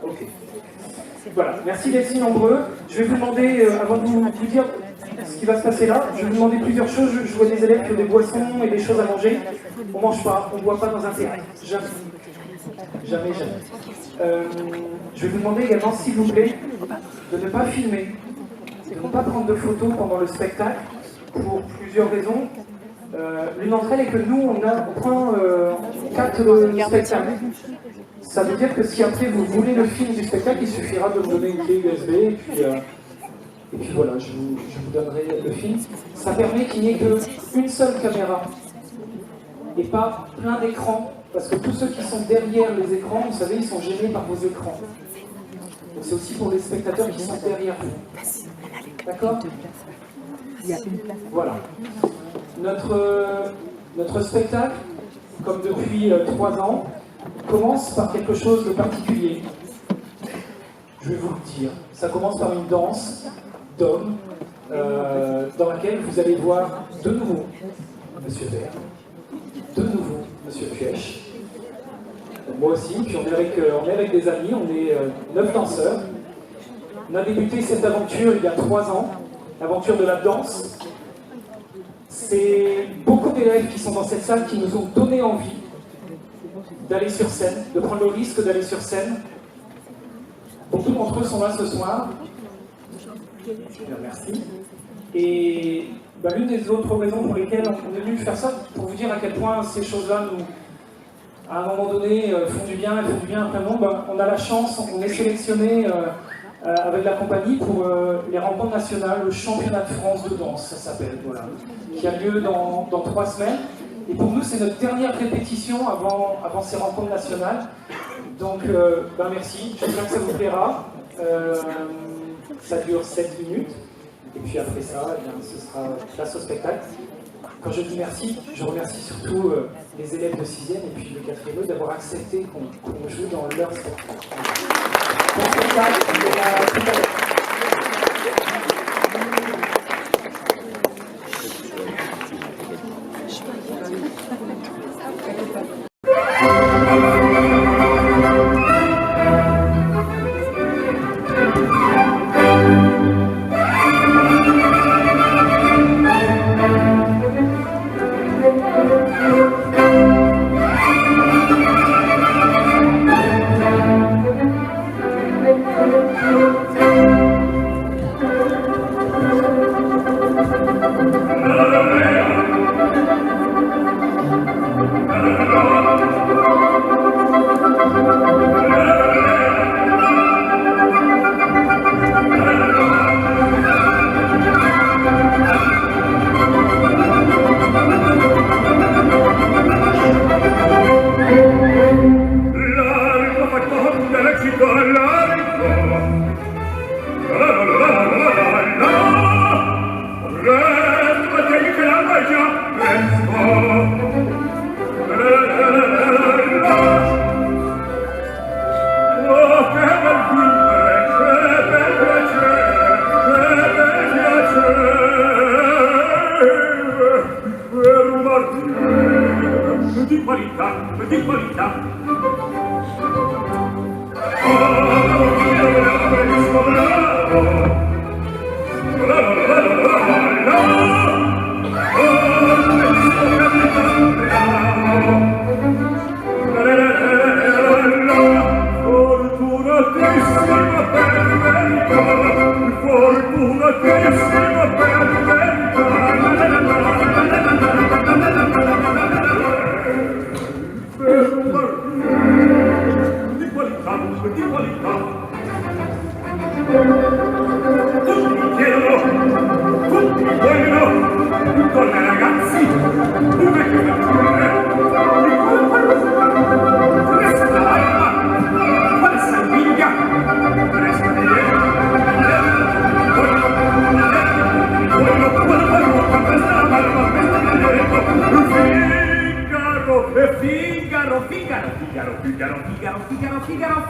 Ok. Voilà, merci d'être si nombreux. Je vais vous demander, avant de vous dire ce qui va se passer là, je vais vous demander plusieurs choses. Je vois des élèves qui ont des boissons et des choses à manger. On ne mange pas, on ne boit pas dans un théâtre. Jamais. Jamais, jamais. Je vais vous demander également, s'il vous plaît, de ne pas filmer, de ne pas prendre de photos pendant le spectacle, pour plusieurs raisons. L'une d'entre elles est que nous, on capte le spectacle. Ça veut dire que si après vous voulez le film du spectacle, il suffira de me donner une clé USB et puis voilà, je vous donnerai le film. Ça permet qu'il n'y ait qu'une seule caméra et pas plein d'écrans, parce que tous ceux qui sont derrière les écrans, vous savez, ils sont gênés par vos écrans. Donc c'est aussi pour les spectateurs qui sont derrière vous. D'accord ? Voilà. Notre spectacle, comme depuis 3 ans, commence par quelque chose de particulier. Je vais vous le dire. Ça commence par une danse d'hommes dans laquelle vous allez voir de nouveau Monsieur Vert, de nouveau Monsieur Puech, moi aussi, puis on est avec des amis, on est 9 danseurs. On a débuté cette aventure il y a 3 ans, l'aventure de la danse. C'est beaucoup d'élèves qui sont dans cette salle qui nous ont donné envie d'aller sur scène, de prendre le risque d'aller sur scène. Beaucoup d'entre eux sont là ce soir. Bien, merci. Et l'une des autres raisons pour lesquelles on est venu faire ça, pour vous dire à quel point ces choses-là, à un moment donné, font du bien à plein monde, on a la chance, on est sélectionné avec la compagnie pour les rencontres nationales, le championnat de France de danse, ça s'appelle, voilà, qui a lieu dans 3 semaines. Et pour nous, c'est notre dernière répétition avant ces rencontres nationales. Donc, merci, j'espère que ça vous plaira. Ça dure 7 minutes. Et puis après ça, ce sera place au spectacle. Quand je dis merci, je remercie surtout les élèves de 6e et puis le 4e d'avoir accepté qu'on joue dans leur spectacle. Bon spectacle, et à tout à l'heure. Di qualità. Figaro,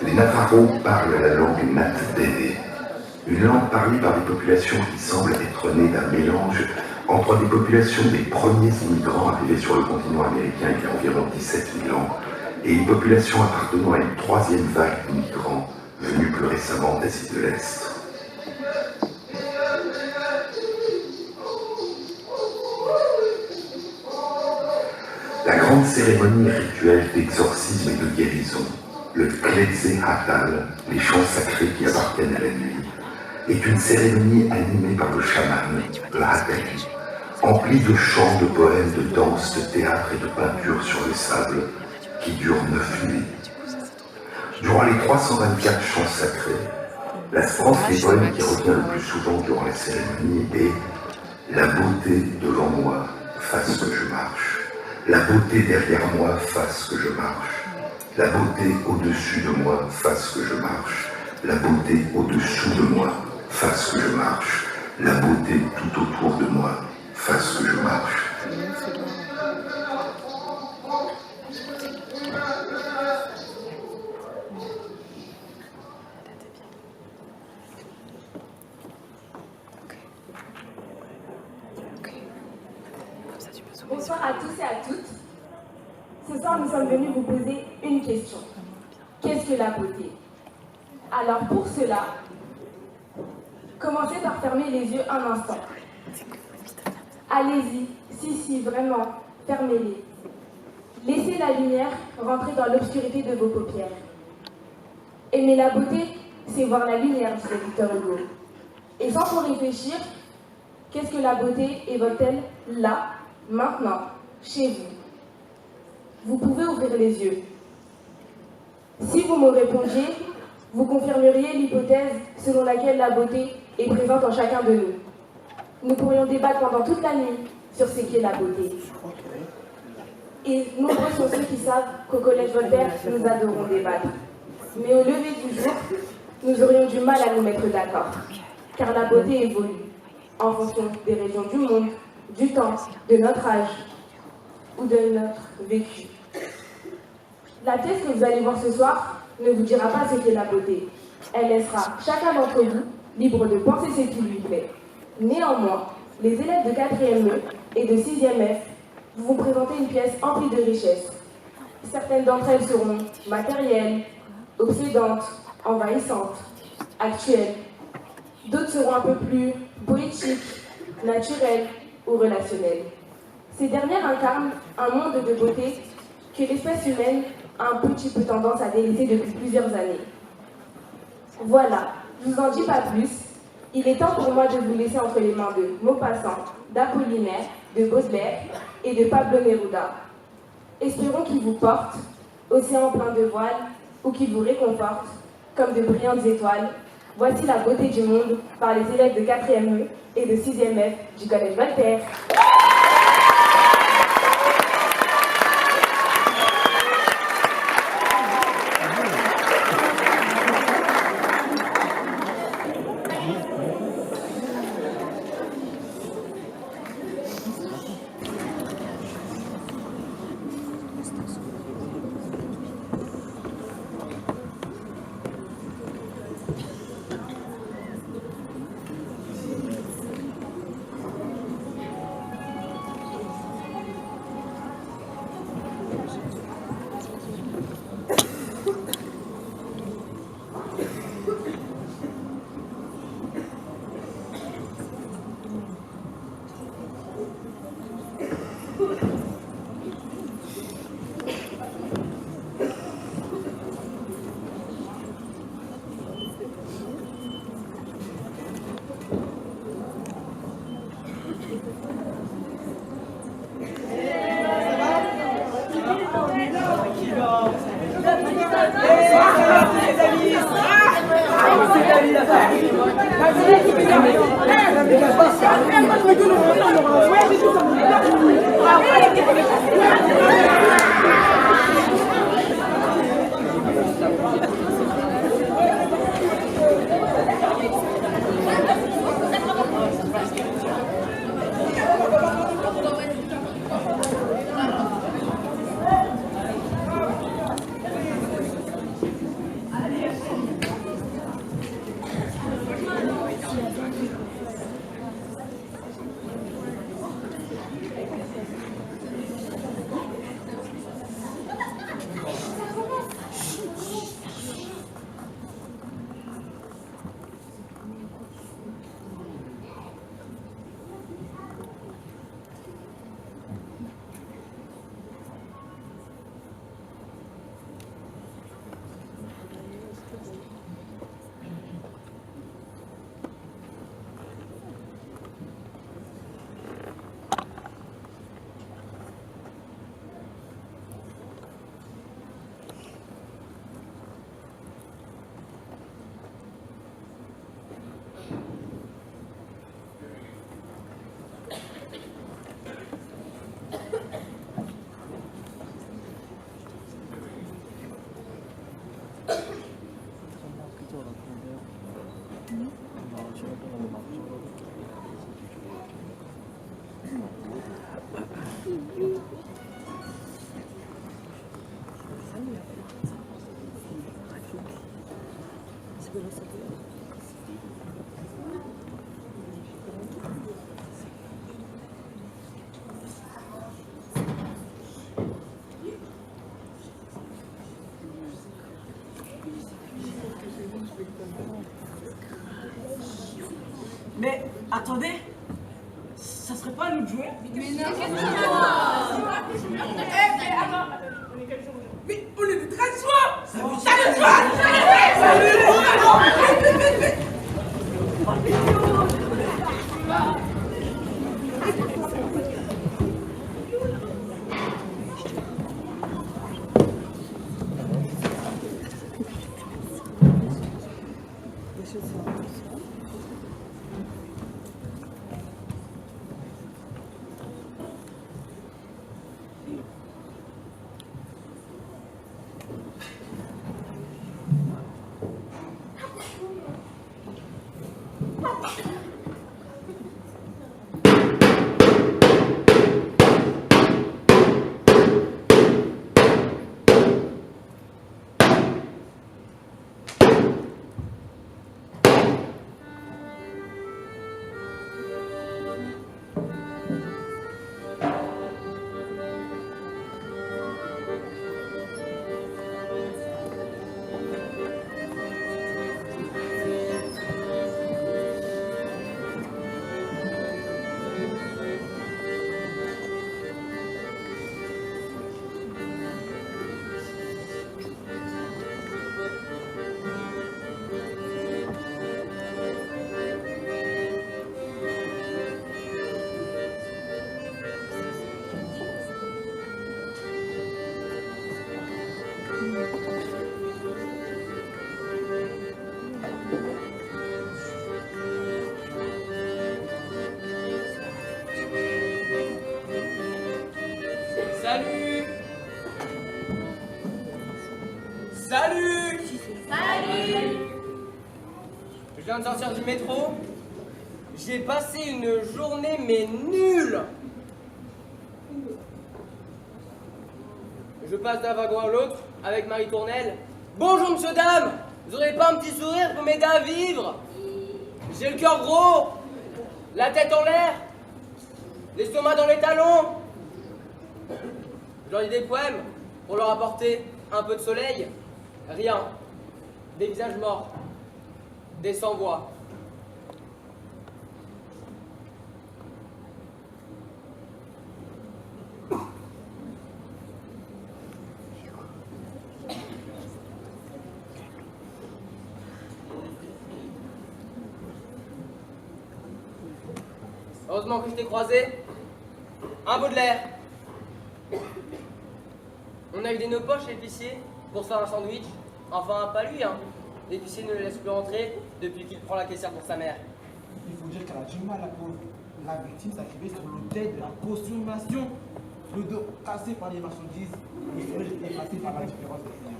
Les Navajos parlent la langue Nat-Dene, une langue parlée par des populations qui semblent être nées d'un mélange entre des populations des premiers immigrants arrivés sur le continent américain il y a environ 17 000 ans et une population appartenant à une troisième vague d'immigrants venus plus récemment d'Asie de l'Est. La grande cérémonie rituelle d'exorcisme et de guérison, le Quetzalcoatl, les chants sacrés qui appartiennent à la nuit, est une cérémonie animée par le chaman, le Hatel, emplie de chants, de poèmes, de danses, de théâtre et de peinture sur le sable, qui dure 9 nuits. Durant les 324 chants sacrés, la strophe des poèmes qui revient le plus souvent durant la cérémonie est « La beauté devant moi fasse que je marche, la beauté derrière moi fasse que je marche, la beauté au-dessus de moi fasse que je marche, la beauté au-dessous de moi fasse que je marche, la beauté tout autour de moi fasse que je marche. » Bonsoir à tous et à toutes. Ce soir, nous sommes venus vous poser une question. Qu'est-ce que la beauté? Alors pour cela, commencez par fermer les yeux un instant. Allez-y, si, vraiment, fermez-les. Laissez la lumière rentrer dans l'obscurité de vos paupières. Aimer la beauté, c'est voir la lumière, disait Victor Hugo. Et sans trop réfléchir, qu'est-ce que la beauté évoque-t-elle là, maintenant, chez vous? Vous pouvez ouvrir les yeux. Si vous me répondiez, vous confirmeriez l'hypothèse selon laquelle la beauté est présente en chacun de nous. Nous pourrions débattre pendant toute la nuit sur ce qu'est la beauté. Et nombreux sont ceux qui savent qu'au Collège Voltaire, nous adorons débattre. Mais au lever du jour, nous aurions du mal à nous mettre d'accord. Car la beauté évolue en fonction des régions du monde, du temps, de notre âge ou de notre vécu. La thèse que vous allez voir ce soir ne vous dira pas ce qu'est la beauté. Elle laissera chacun d'entre vous libre de penser ce qui lui plaît. Néanmoins, les élèves de 4e E et de 6e F vous présenter une pièce emplie de richesses. Certaines d'entre elles seront matérielles, obsédantes, envahissantes, actuelles. D'autres seront un peu plus poétiques, naturelles ou relationnelles. Ces dernières incarnent un monde de beauté que l'espèce humaine a un petit peu tendance à délaisser depuis plusieurs années. Voilà, je vous en dis pas plus. Il est temps pour moi de vous laisser entre les mains de Maupassant, d'Apollinaire, de Baudelaire et de Pablo Neruda. Espérons qu'il vous porte, océan plein de voiles, ou qu'il vous réconforte, comme de brillantes étoiles. Voici la beauté du monde par les élèves de 4e E et de 6e F du Collège Voltaire. Mais attendez, ça serait pas à nous de jouer? Mais non, Mais on est de 13 soirs! Ça nous joie! Salut! Salut! Salut! Je viens de sortir du métro. J'ai passé une journée mais nulle. Je passe d'un wagon à l'autre avec Marie Tournelle. Bonjour monsieur, dame! Vous aurez pas un petit sourire pour m'aider à vivre? J'ai le cœur gros, la tête en l'air, l'estomac dans les talons. Je leur dis des poèmes pour leur apporter un peu de soleil. Rien. Des visages morts. Des sans-voix. Heureusement que je t'ai croisé. Un Baudelaire. On a eu des nœuds poches chez l'épicier pour se faire un sandwich. Enfin, pas lui, hein. L'épicier ne le laisse plus entrer depuis qu'il prend la caissière pour sa mère. Il faut dire qu'elle a du mal, la pauvre. La victime s'activait sur l'autel de la consommation. Le dos cassé par les marchandises, le sourire effacé par la différence des clients.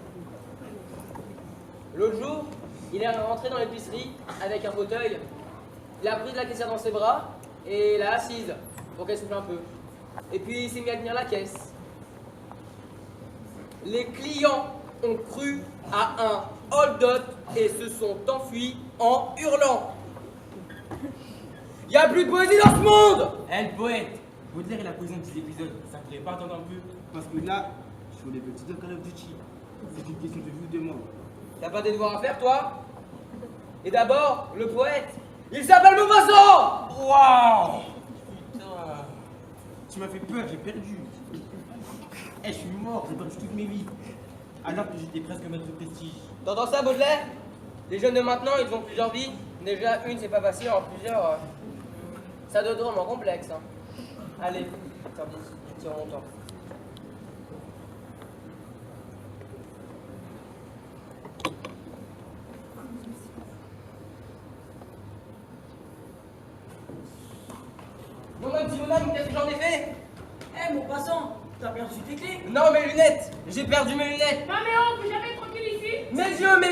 L'autre jour, il est rentré dans l'épicerie avec un fauteuil. Il a pris de la caissière dans ses bras et l'a assise pour qu'elle souffle un peu. Et puis il s'est mis à tenir la caisse. Les clients ont cru à un hold-up et se sont enfuis en hurlant. Il n'y a plus de poésie dans ce monde! Le poète! Baudelaire et la poésie en 10 épisodes, ça pourrait pas attendre un peu? Parce que là, sur les petits de Call of Duty, c'est une question de vue de moi. T'as pas des devoirs à faire, toi? Et d'abord, le poète, il s'appelle Maupassant! Waouh! Putain! Tu m'as fait peur, j'ai perdu. Je suis mort, j'ai perdu toute mes vies. Alors que j'étais presque maître de prestige. T'entends ça, Baudelaire? Les jeunes de maintenant, ils ont plusieurs vies. Déjà, une, c'est pas facile, en plusieurs, ça doit être vraiment complexe. Hein. Allez, service, tire longtemps. Bon, mon petit bonhomme, qu'est-ce que j'en ai fait? Mon passant, t'as perdu tes clés? Non, mes lunettes! J'ai perdu mes lunettes! Non mais on peut jamais être tranquille ici. Mes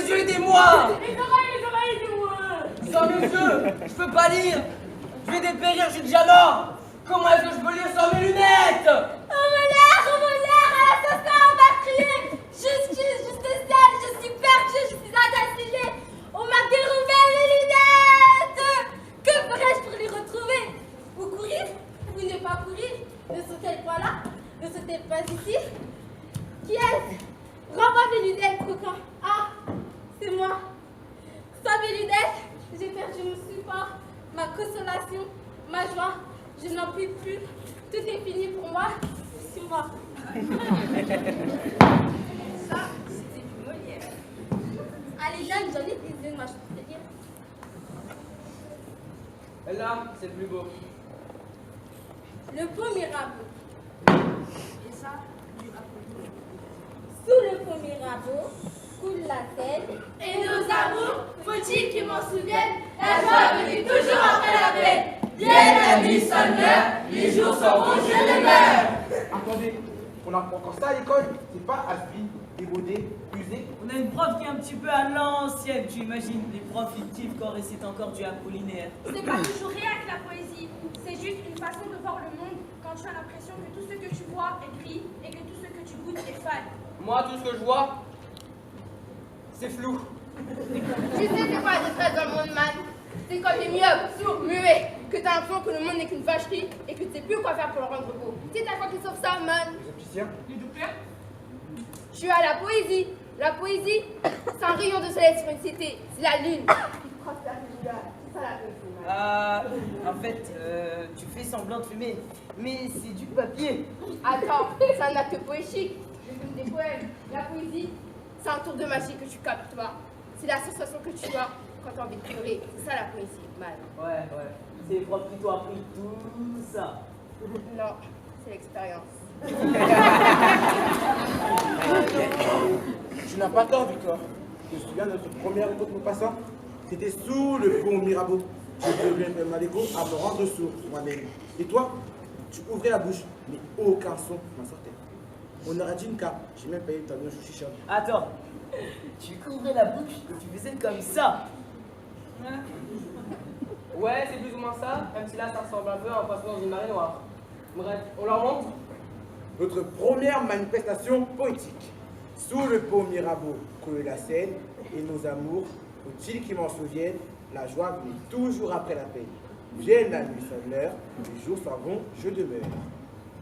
yeux, aidez-moi! Les oreilles, dis-moi. Sans mes yeux, je peux pas lire! Je vais dépérir, je suis déjà mort! Comment est-ce que je peux lire sans mes lunettes? Romolaire, assassin, on m'a crié. Justice, justicière, je suis perdue, je suis assassinée. On m'a dérobé mes lunettes. Que ferais-je pour les retrouver? Vous courir? Vous ne pas courir? Ne sont-elles pas là? Ne sont-elles pas ici? Qui est-ce? Rends-moi mes lunettes, coquin. Ah, c'est moi. Sans mes lunettes, j'ai perdu mon support, ma consolation, ma joie. Je n'en puis plus. Tout est fini pour moi. Je suis mort. Ça, c'était du Molière. Allez, Jeanne, j'en ai des moi, je peux te dire. Là, c'est le plus beau. Le pont Mirabeau. Et ça, du rapport. Sous le pont Mirabeau coule la Seine. Et nos amours, faut-il qu'ils m'en souviennent? La joie venue toujours après la peine. Bien la nuit sonne l'heure, les jours sont rouges, je demeure. Attendez, on apprend encore ça à l'école? C'est pas Aspi, démodé, usé? On a une prof qui est un petit peu à l'ancienne, tu imagines, les profs fictifs quand récitent encore du Apollinaire. C'est pas toujours rien que la poésie. C'est juste une façon de voir le monde quand tu as l'impression que tout ce que tu vois est gris et que tout ce que tu goûtes est fade. Moi, tout ce que je vois, c'est flou. Tu sais c'est quoi la détresse dans le monde, man? C'est comme les myopes, sourds, muets, que t'as l'impression que le monde n'est qu'une vacherie et que tu sais plus quoi faire pour le rendre beau. C'est à quoi qui sauve ça, man? Les opticiens? Les doubleurs? Je suis à la poésie. La poésie, c'est un rayon de soleil sur une cité. C'est la lune qui prospère le gars. C'est ça la poésie, man. En fait, tu fais semblant de fumer, mais c'est du papier. Attends, c'est un acte poétique. Je fume des poèmes. La poésie, c'est un tour de magie que tu captes, toi. C'est la sensation que tu as quand tu as envie de pleurer. C'est ça la poésie, man. Ouais. C'est les profs qui t'ont appris tout ça. Non, c'est l'expérience. Tu n'as pas tort, Victor. Tu te souviens de notre première rencontre nous passant? C'était sous le pont Mirabeau. Je devais faire Maléco à me rendre sourd moi-même. Et toi, tu ouvrais la bouche, mais aucun son n'en sortait. On aurait dit une carte. J'ai même payé ta noix chicha. Attends, tu couvrais la bouche et tu faisais comme ça. Ouais, c'est plus ou moins ça, même si là, ça ressemble un peu à un poisson dans une marée noire. Bref, on leur montre. Notre première manifestation poétique. Sous le pont Mirabeau coule la Seine, et nos amours, faut-il qu'ils m'en souviennent, la joie venait toujours après la peine. Vienne la nuit sonne l'heure, les jours s'en vont, je demeure.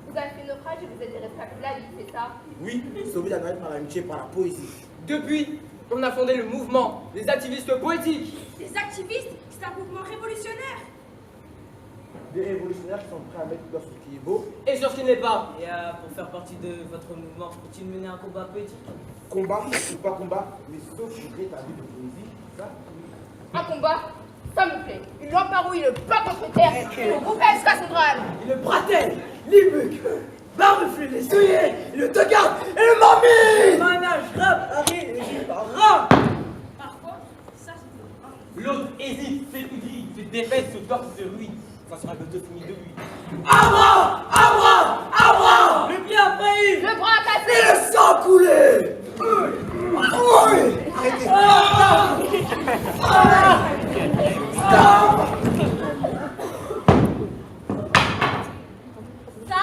Vous avez fait naufrage et vous êtes restés à la vie, c'est ça? Oui, sauvé la Noël par l'amitié, par la poésie. Depuis qu'on a fondé le mouvement des activistes poétiques. Les activistes, c'est un mouvement révolutionnaire. Des révolutionnaires qui sont prêts à mettre dans ce qui est beau. Et sur ce qui n'est pas. Et pour faire partie de votre mouvement, faut-il mener un combat poétique? Combat ou pas combat, mais sauf que j'ai ta vie de poésie, ça. Un combat, ça me plaît. Une lampe à rouille, le pas contre terre, le groupe cathédrale. Et le bratel, l'imbuc, barbeflé, les souillés, le tocard et le marmite. Manage, rap, arrêt, et j'ai pas rap. Par contre, ça c'est L'autre hésite, fait oubli, fait défaite, se torse, se ruine. Ça sera le 2 fini de lui. Abra, le pied a failli, Le bras cassé. et le sang coulé. Ça,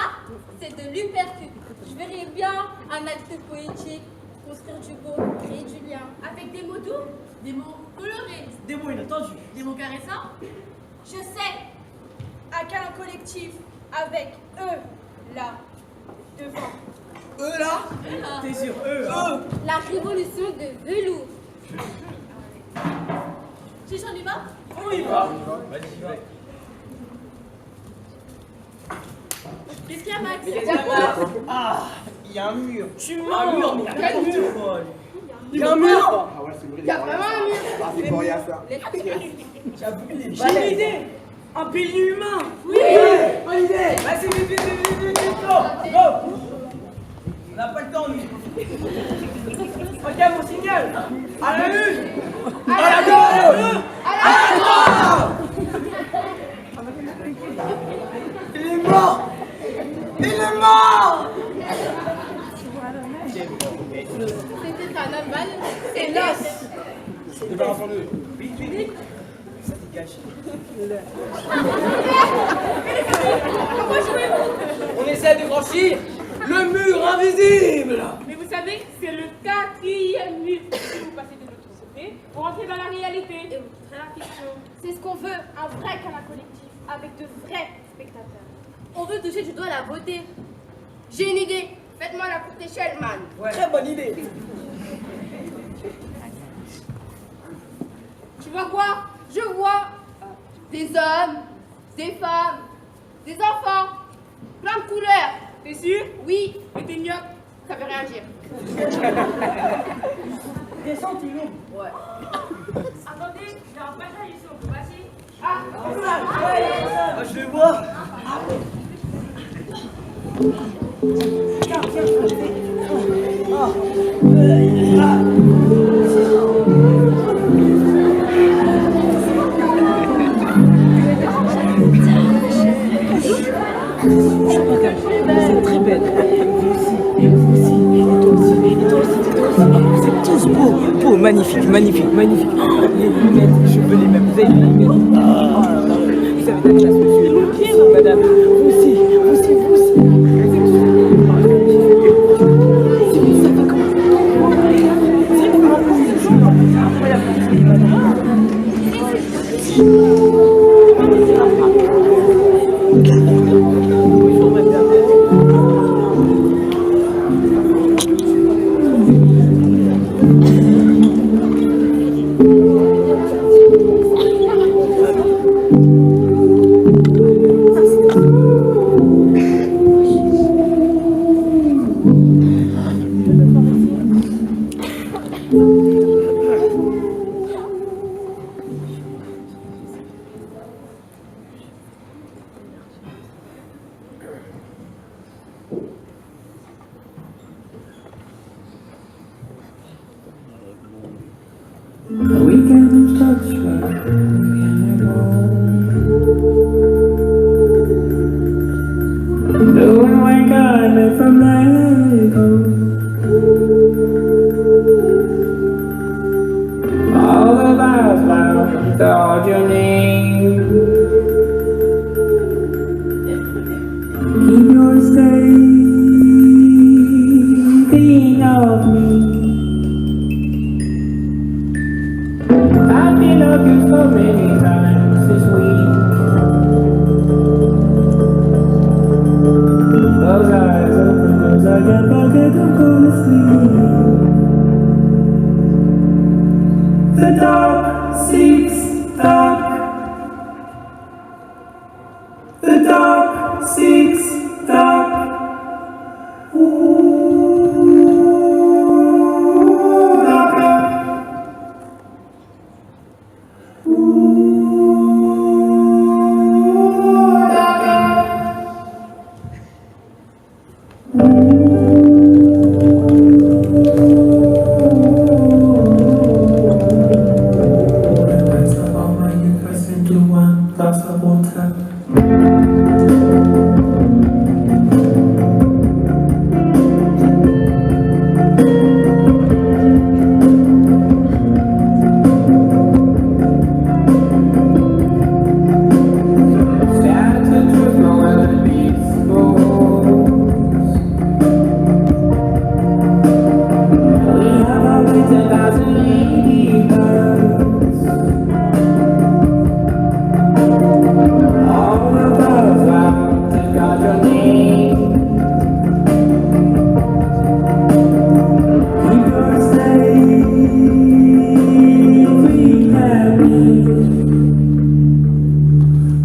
c'est de l'hypercube. Je verrais bien un acte poétique, construire du beau, créer du lien. avec des mots doux, des mots colorés, Des mots inattendus. des mots caressants. Je sais, un câlin collectif avec eux là devant. Eux là? T'es sur eux, hein? La révolution de velours. Tu j'en y vas? On y va. Qu'est-ce qu'il y a, Max? Ah, il y a un mur. Tu mens. Un mur, mais quel n'importe mur? quoi, lui. Il y a un mur. Ah ouais, c'est vrai. Il y a vraiment un mur. Ah, c'est pour rien ça. J'avoue, il est balèze. J'ai une idée. Un pilier humain. Oui. Bonne idée. Vas-y, vite, go. On n'a pas le temps, nous. Ok, mon signal. À la une. À la deux. À la trois. Il est mort. C'était un homme mal. C'est l'os. Débarrassons-le. Vite. gâché. Pourquoi jouez-vous? On essaie de franchir le mur invisible. Mais vous savez, c'est le 4e mur. Si vous passez de l'autre côté, vous rentrez dans la réalité. Et vous quitterez la fiction. C'est ce qu'on veut, un vrai canal collectif, avec de vrais spectateurs. On veut toucher du doigt la beauté. J'ai une idée. Faites-moi la courte échelle, man. Ouais. Très bonne idée. Tu vois quoi? Je vois des hommes, des femmes, des enfants, plein de couleurs. T'es sûr? Oui, Mais t'es myope. ça veut rien dire. Descends, tu l'ouvres. Ouais. Attendez, j'ai un passage ici, on peut passer. Ah, je vais voir. C'est très belle. Vous aussi, et vous aussi, et toi aussi, et toi aussi, et toi aussi. Vous êtes tous beaux, beaux, magnifiques, magnifiques, magnifiques. Les lunettes, les cheveux les mêmes, vous avez les lunettes. Vous avez de la classe, monsieur. Vous aussi, madame. Vous aussi, vous aussi, vous aussi. We can lose touch, but we can never. Doing like I never let go. All the lies loud, called your name. Keep your saving of me. I've been up you so many times this week. Those eyes open, cause I can't forget to go to sleep. The dark seeks dark. The dark seeks dark. Ooh, darker.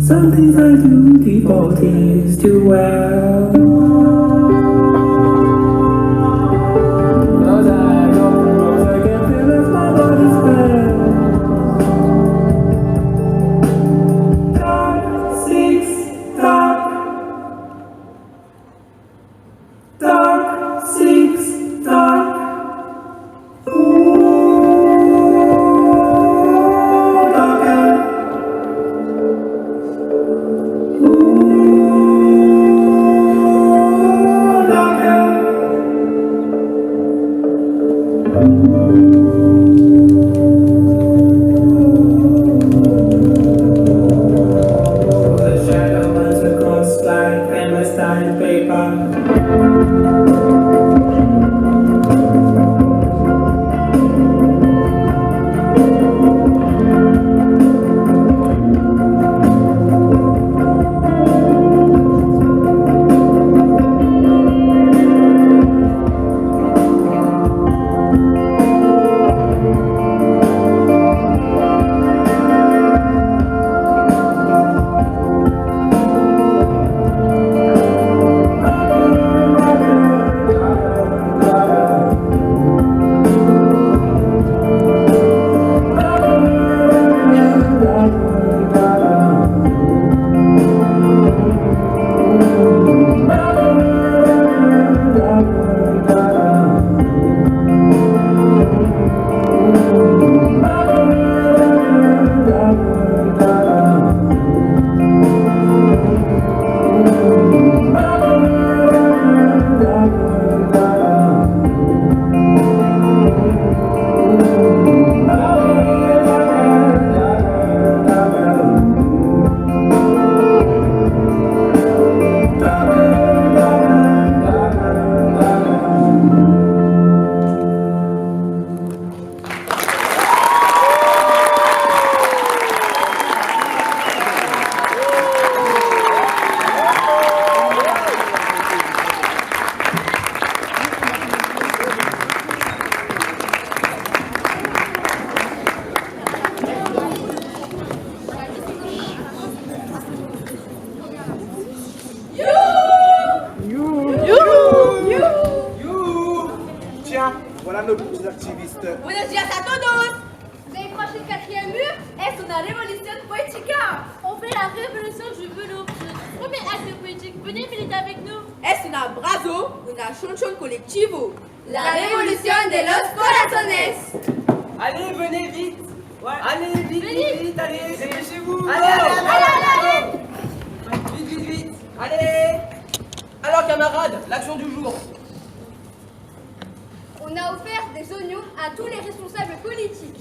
Some things I do devotees too well. Those eyes open, close, I can feel as my body spells. Dark seeks dark. Dark seeks dark. Ooh, darker. la révolution poética. On fait la révolution du velours. Premier acte poétique, venez militer avec nous. Es un abrazo, una chanson colectivo. La révolution de los corazones. Allez, venez vite. Ouais. Allez, vite, vite, vite, allez. Dépêchez-vous. Allez. Vite, vite, vite. Allez. Alors, camarades, l'action du jour. On a offert des oignons à tous les responsables politiques.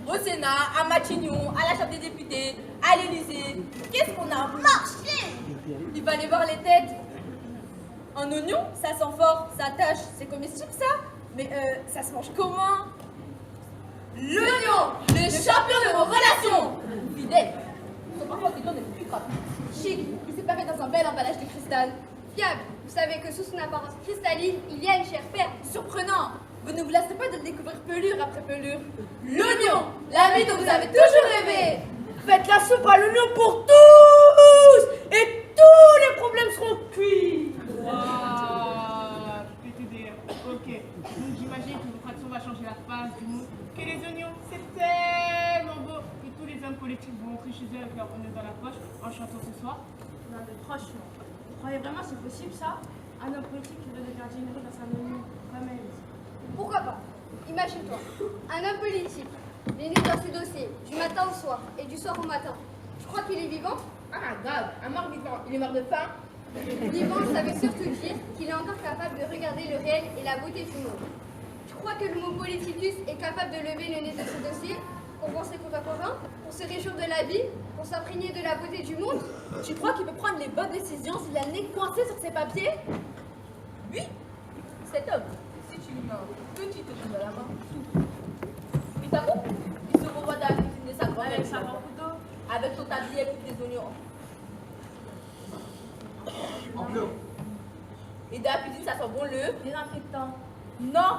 Au Sénat, à Matignon, à la Chambre des députés, à l'Élysée. Qu'est-ce qu'on a marché! Il fallait voir les têtes. Un oignon, ça sent fort, ça tâche. C'est comestible ça? Mais ça se mange comment? L'oignon, le champion de vos relations! Fidèle. Son parfum de n'est plus grave. Chic, il s'est paré dans un bel emballage de cristal. Fiable, vous savez que sous son apparence cristalline, il y a une chair ferme. Surprenant. Vous ne vous lassez pas de le découvrir pelure après pelure. L'oignon, l'ami dont vous avez toujours rêvé. Faites la soupe à l'oignon pour tous et tous les problèmes seront cuits. Waouh, je peux t'aider. Ok, donc j'imagine que votre action va changer la face du monde. Que les oignons, c'est tellement beau que tous les hommes politiques vont rentrer chez eux avec leur oignon dans la poche en chantant ce soir. Non mais franchement, vous croyez vraiment que c'est possible ça? Un homme politique qui veut de gardiennerie dans sa oignon, quand même. Pourquoi pas? Imagine-toi, un homme politique, il est né dans ses dossiers, du matin au soir et du soir au matin. Tu crois qu'il est vivant? Ah, grave, un mort vivant. Il est mort de faim. Vivant, ça veut surtout dire qu'il est encore capable de regarder le réel et la beauté du monde. Tu crois que le mot politicus est capable de lever le nez de ce dossier pour penser contemporain, pour se réjouir de la vie, pour s'imprégner de la beauté du monde? Tu crois qu'il peut prendre les bonnes décisions s'il a le nez coincé sur ses papiers? Oui, cet homme, si tu lui mets un petit oignon dans la main, il t'avoue, il se revoit dans la cuisine de sa grand-mère Avec sa grand couteau. avec son tablier et des oignons. Enclos. Et dans la cuisine, ça sent bon le Désinfectant. non,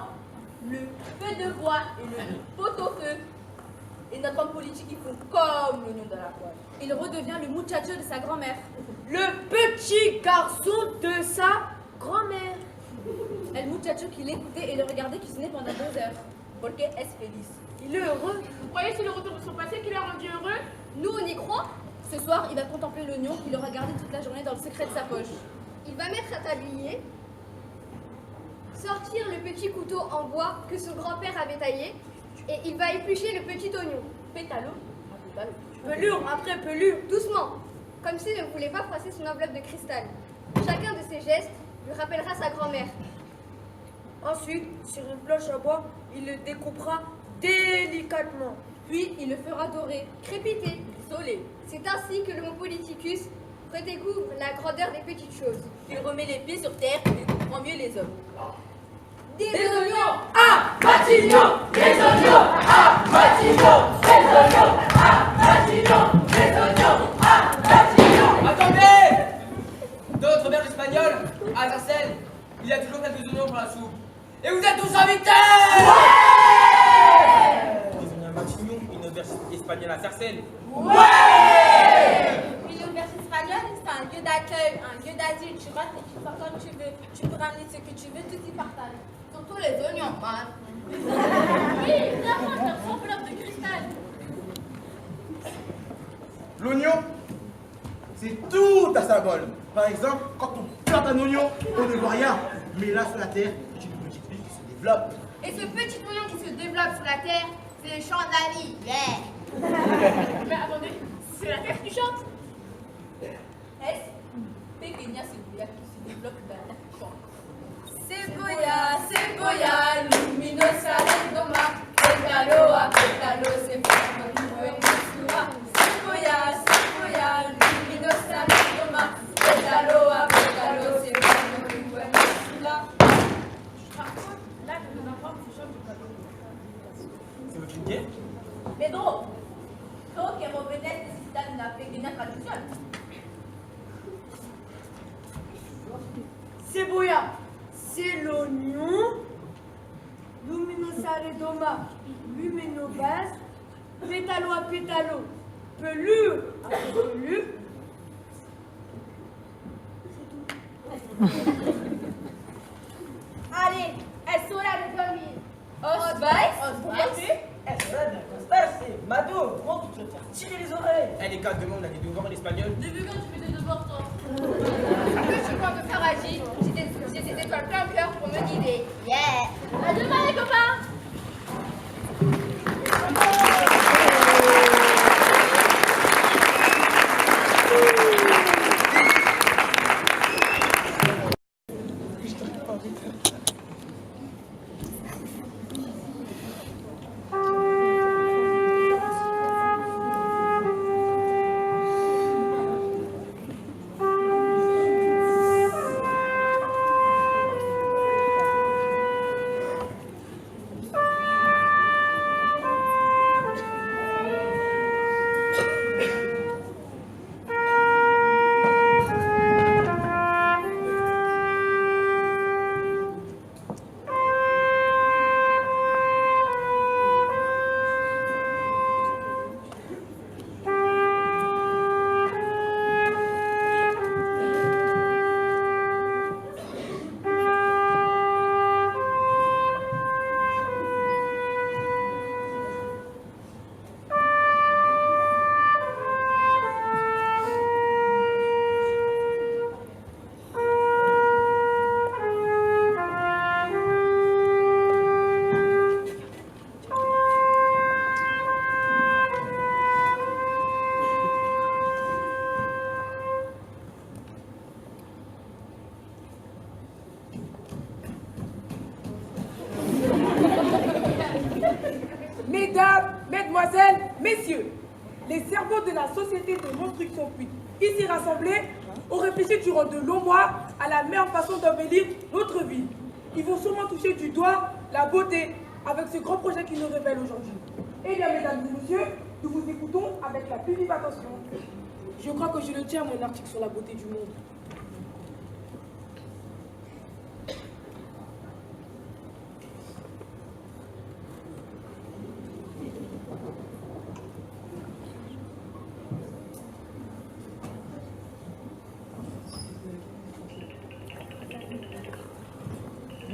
le feu de bois et le pot-au-feu. Et notre homme politique, ils font comme l'oignon dans la poêle. Il redevient le muchacho de sa grand-mère. Le petit garçon de sa grand-mère. El muchacho qui l'écoutait et le regardait cuisiner pendant 2 heures. Porque es feliz. Il est heureux. Vous croyez que c'est le retour de son passé qui l'a rendu heureux? Nous, on y croit. Ce soir, il va contempler l'oignon qu'il aura gardé toute la journée dans le secret de sa poche. Il va mettre un tablier, sortir le petit couteau en bois que son grand-père avait taillé, et il va éplucher le petit oignon. Pétalo, un pétalo. Pelure après pelure. Doucement, comme s'il ne voulait pas froisser son enveloppe de cristal. Chacun de ces gestes lui rappellera sa grand-mère. Ensuite, sur une planche à bois, il le découpera délicatement. Puis, il le fera dorer, Crépiter. soler. C'est ainsi que le mot politicus redécouvre la grandeur des petites choses. Il remet les pieds sur terre et comprend mieux les hommes. Des oignons À Matignon, des oignons. À Matignon, des oignons. À Matignon, des oignons. À Matignon. Attendez! Dans notre auberge espagnole, à Sarcelles, il y a toujours quelques oignons pour la soupe. Et vous êtes tous invités! Des oignons à Matignon, une auberge espagnole à Sarcelles. Puis l'auberge espagnole, c'est un lieu d'accueil, un lieu d'asile. Tu rentres et tu sors comme tu veux. Tu peux ramener ce que tu veux, tout y partage. Surtout les oignons, man. Oui, vraiment, c'est un enveloppe de cristal. L'oignon, c'est tout un symbole. Par exemple, quand on plante un oignon, on ne voit rien. Mais là, sur la terre, c'est une petite vie qui se développe. Et ce petit oignon qui se développe sur la terre, c'est le chant de la vie. Yeah. Mais attendez, c'est la terre qui chante? Est-ce Pequeña cebolla qui se développe dans la chant. Cebolla, luminosa de toma, pétalo a pétalo se forma un buen misura. Cebolla, luminosa de toma, pétalo a pétalo se forma un buen misura. Là, je vous informe, je chante du plateau. C'est votre guerre? Pedro, creo que vos necesitan una pequeña traducción. Cebolla, c'est l'oignon. Luminosa redoma, luminobase. Pétalo à pétalo, pelure à pelure. Allez, es hora de dormir. ¿Os vais? Es hora de acostarse. Mado, comment tu te faire tirer les oreilles? Eh les gars, demain on a des devoirs en espagnol. Depuis quand tu fais des devoirs, toi? Ce que je compte faire agir, j'ai des étoiles plein cœur pour me guider. Yeah! À demain, les copains! Mesdames, mesdemoiselles, messieurs, les cerveaux de la société de construction Puig, ici rassemblés, ont réfléchi durant de longs mois à la meilleure façon d'embellir notre ville. Ils vont sûrement toucher du doigt la beauté avec ce grand projet qui nous révèle aujourd'hui. Eh bien, mesdames et messieurs, nous vous écoutons avec la plus vive attention. Je crois que je le tiens, mon article sur la beauté du monde.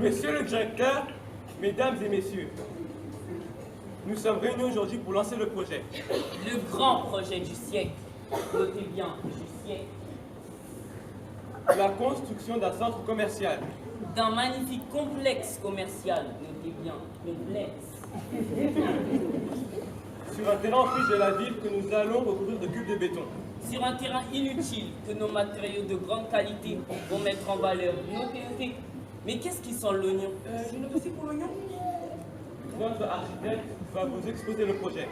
Monsieur le directeur, mesdames et messieurs, nous sommes réunis aujourd'hui pour lancer le projet. Le grand projet du siècle. Notez bien, du siècle. La construction d'un centre commercial. D'un magnifique complexe commercial. Notez bien, complexe. Sur un terrain en friche de la ville que nous allons recouvrir de cubes de béton. Sur un terrain inutile que nos matériaux de grande qualité vont mettre en valeur. Notez, notez. Mais qu'est-ce qui sent l'oignon? Je note aussi pour l'oignon. Notre architecte va vous exposer le projet.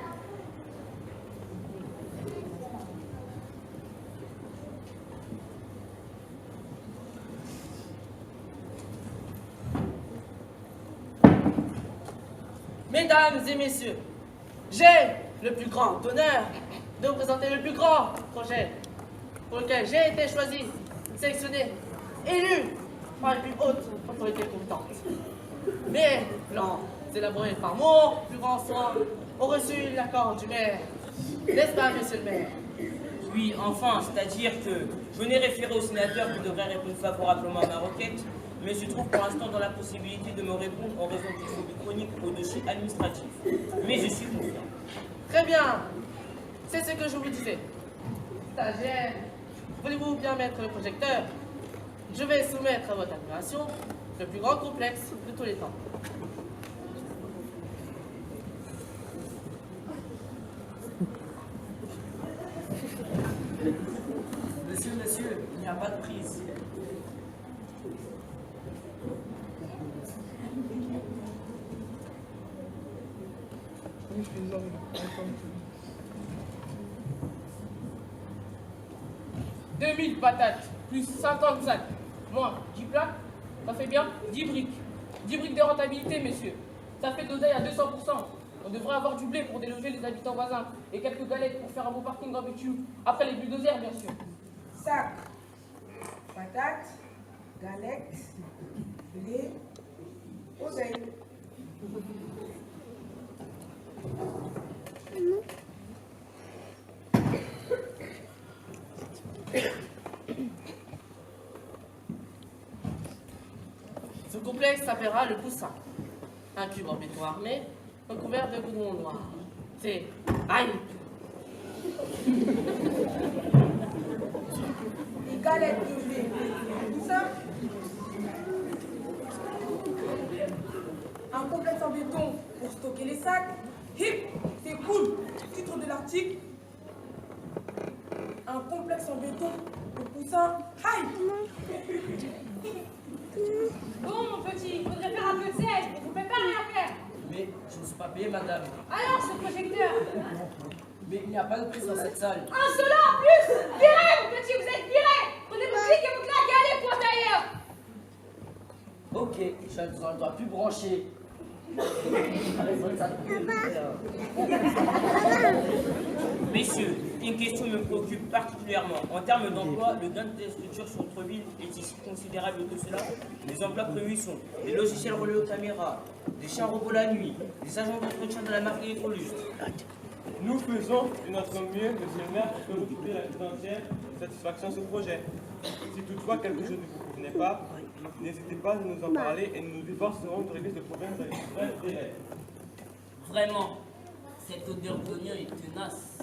Mesdames et messieurs, j'ai le plus grand honneur de vous présenter le plus grand projet pour lequel j'ai été choisi, sélectionné, élu par les plus hautes autorités compétentes. Mes plans élaborés par mon plus grand soin ont reçu l'accord du maire. N'est-ce pas, monsieur le maire? Oui, enfin, c'est-à-dire que je n'ai référé au sénateur qui devrait répondre favorablement à ma requête, mais se trouve pour l'instant dans la possibilité de me répondre en raison d'une phobie chronique au dossier administratif. Mais je suis confiant. Très bien. C'est ce que je vous disais. Stagiaire, voulez-vous bien mettre le projecteur? Je vais soumettre à votre admiration le plus grand complexe de tous les temps. Monsieur, il n'y a pas de prise. « 2000 patates, plus 50 sacs, moins 10 plaques, ça fait bien 10 briques. 10 briques de rentabilité, messieurs. Ça fait de l'oseille à 200%. On devrait avoir du blé pour déloger les habitants voisins et quelques galettes pour faire un beau parking en bitume. Après les bulldozers, bien sûr. Sac, patates, galettes, blé, oseille. Ce complexe s'appellera le Poussin. Un cube en béton armé, recouvert de goudron noir. C'est Aïe. Les galettes de blé, tout ça. Un complexe en béton pour stocker les sacs. Hip, c'est cool. Titre de l'article. Un complexe en béton pour poussin. Aïe. Bon, mon petit, il faudrait faire un peu de zèle. On ne pouvait pas rien faire. Mais je ne suis pas payé, madame. Alors, ce projecteur. Mais il n'y a pas de prix dans cette salle. Insolent en plus. Virez, mon petit, vous êtes viré. Prenez vos clics et vous claquez, allez, point d'ailleurs. Ok, je ne dois plus brancher. Messieurs, une question me préoccupe particulièrement. En termes d'emploi, le gain de structure sur notre ville est si considérable que cela. Les emplois prévus sont des logiciels relais aux caméras, des chiens robots la nuit, des agents d'entretien de la marque Electrolux. Nous faisons de notre mieux, monsieur le maire, pour que vous trouviez la plus entière satisfaction à ce projet. Si toutefois quelque chose ne vous convenait pas, n'hésitez pas à nous en parler et nous nous efforcerons de régler ce problème dans les brefs délais. Vraiment, cette odeur d'oignon est tenace.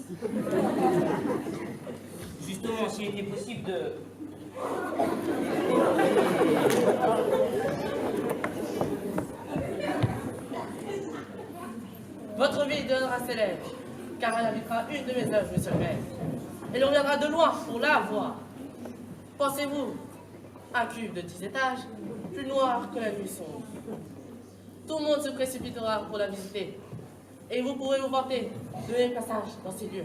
Justement, s'il était possible de... Votre vie deviendra célèbre, car elle habitera une de mes œuvres, monsieur le maire. Elle reviendra de loin pour la voir. Pensez-vous, un cube de 10 étages, plus noir que la nuit sombre. Tout le monde se précipitera pour la visiter, et vous pourrez vous vanter de même passage dans ces lieux.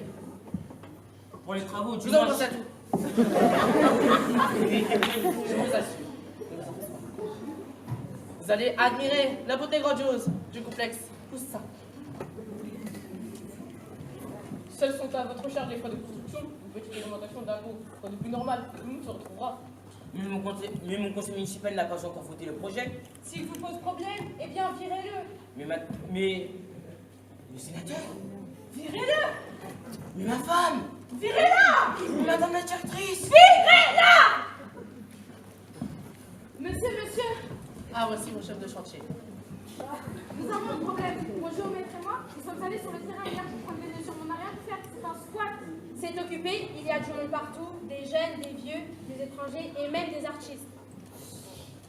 Pour les travaux du Je vous en pense à tout. Je vous assure. Vous allez admirer la beauté grandiose du complexe Poussin. Seuls sont à votre charge les frais de construction, une petite augmentation d'impôts, quoi de plus normal, tout le monde se retrouvera. Mais mon conseil municipal n'a pas encore voté le projet. S'il vous pose problème, eh bien, virez-le. Mais le sénateur, Virez-le. mais ma femme, Virez-la. mais madame la directrice, Virez-la. Monsieur. Ah, voici mon chef de chantier. Nous avons un problème. Mon géomètre et moi, nous sommes allés sur le terrain hier pour prendre les nœuds sur mon arrière pour faire c'est un squat. C'est occupé, il y a du monde partout, des jeunes, des vieux, des étrangers et même des artistes.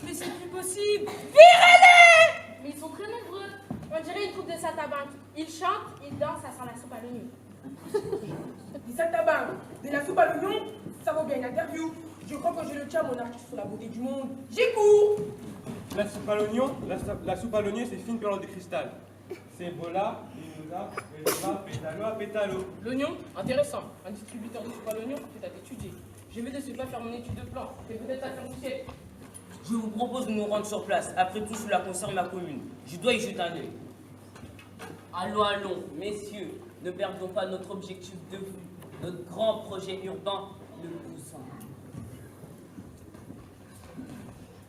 Mais c'est plus possible. Virez-les! Mais ils sont très nombreux. On dirait une troupe de saltimbanques. Ils chantent, ils dansent, ça sent la soupe à l'oignon. Des saltimbanques, de la soupe à l'oignon, ça vaut bien une interview. Je crois que je le tiens, mon artiste sur la beauté du monde. J'y cours! La soupe à l'oignon, la soupe à l'oignon, c'est fine perle de cristal. C'est bola, linosa, pétalo à pétalo. L'oignon, intéressant. Un distributeur de soupe à l'oignon est à étudier. Je vais de ce pas faire mon étude de plan. C'est peut-être à faire du ciel. je vous propose de nous rendre sur place. Après tout, cela concerne ma commune. Je dois y jeter un œil. Allons, messieurs, ne perdons pas notre objectif de vue, notre grand projet urbain, le Poussin.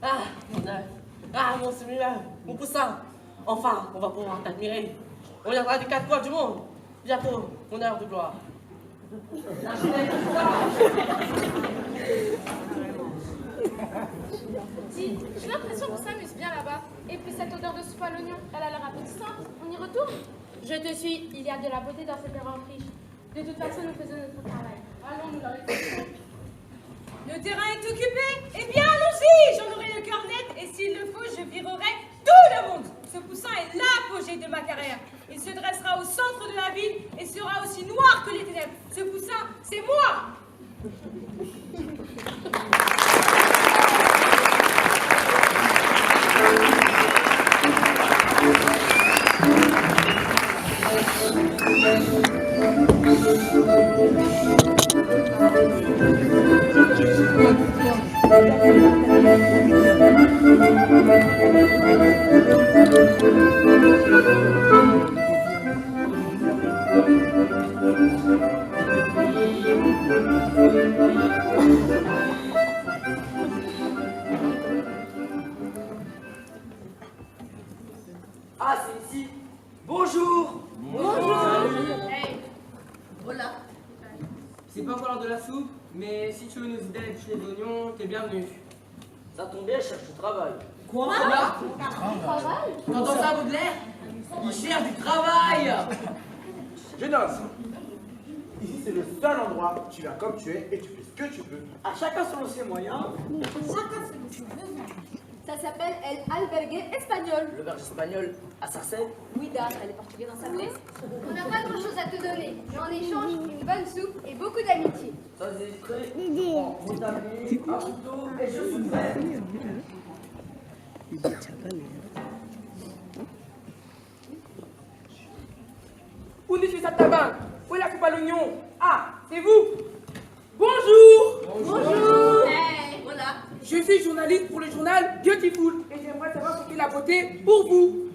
Ah, mon œil. Ah, mon seigneur, mon Poussin. Enfin, on va pouvoir t'admirer. On viendra des quatre coins du monde. Bientôt, mon heure de gloire. Dis, j'ai l'impression qu'on s'amuse bien là-bas. Et puis cette odeur de soupe à l'oignon, elle a l'air appétissante. On y retourne? Je te suis, il y a de la beauté dans cette terrain friche. De toute façon, nous faisons notre travail. Allons, nous leur expliquons. Le terrain est occupé. Eh bien, allons-y. J'en aurai le cœur net et s'il le faut, je virerai tout le monde. Ce Poussin est l'apogée de ma carrière. Il se dressera au centre de la ville et sera aussi noir que les ténèbres. Ce Poussin, c'est moi. Ah, c'est ici. Bonjour. Hey. Voilà. C'est pas encore l'heure de la soupe, mais si tu veux nous aider à éplucher les oignons, t'es bienvenu. Ça tombe bien, je cherche du travail. Quoi? Travail? T'entends ça, Baudelaire? Il cherche du travail! Je danse. Ici, c'est le seul endroit où tu vas comme tu es et tu fais ce que tu veux. À chacun selon ses moyens. Chacun selon ses besoins. Ça s'appelle El Albergue Espagnol. L'auberge espagnole à Sarcelles. Oui, Dame, elle est portugaise dans sa blesse. On n'a pas grand chose à te donner, mais en échange, une bonne soupe et beaucoup d'amitié. Ça c'est très bon. Mon ami, un couteau et je suis prêt. Où est ça tabac? Où est la coupe à l'oignon? Ah, c'est vous? Bonjour. Bonjour. Hey, voilà. Je suis journaliste pour le journal Beautiful et j'aimerais savoir ce qu'est la beauté pour vous.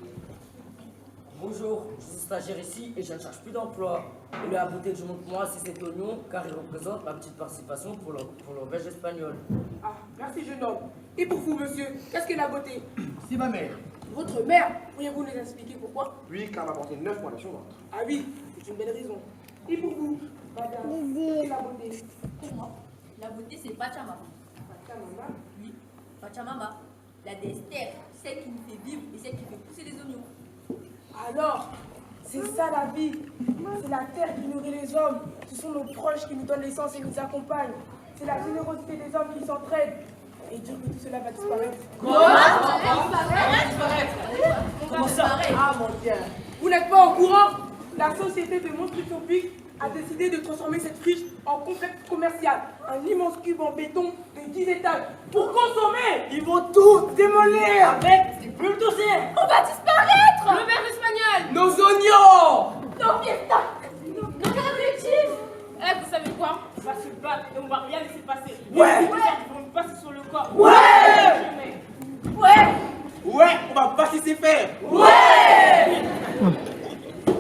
Bonjour, je suis stagiaire ici et je ne cherche plus d'emploi. Et la beauté que je montre moi, c'est cet oignon car il représente ma petite participation pour l'auberge espagnole. Ah, merci jeune homme. Et pour vous, monsieur, qu'est-ce qu'est la beauté? C'est ma mère. Votre mère? Pourriez-vous nous expliquer pourquoi? Oui, car elle m'a porté 9 mois dans son ventre. Ah oui, c'est une belle raison. Et pour vous, madame, qu'est-ce qu'est la beauté? Pour moi, la beauté c'est Pachamama. Pachamama? Oui, Pachamama, la déesse terre, celle qui nous fait vivre et celle qui fait pousser les oignons. Alors, c'est ça la vie. C'est la terre qui nourrit les hommes. Ce sont nos proches qui nous donnent l'essence et nous accompagnent. C'est la générosité des hommes qui s'entraident. Et dire que tout cela va disparaître. Comment ça? Ah mon Dieu. Vous n'êtes pas au courant? La société de Monstruction Puig a décidé de transformer cette friche en complexe commercial. Un immense cube en béton de 10 étages. Pour consommer, ils vont tout démolir. Avec des bulldozers. On va disparaître. L'auberge espagnole. Nos oignons. Nos fiestas. Nos objectifs. Eh, vous savez quoi? On va se battre et on va rien laisser passer. Ouais. Les gens vont nous passer sur le corps. Ouais. Ouais, on va passer ses fers. Ouais.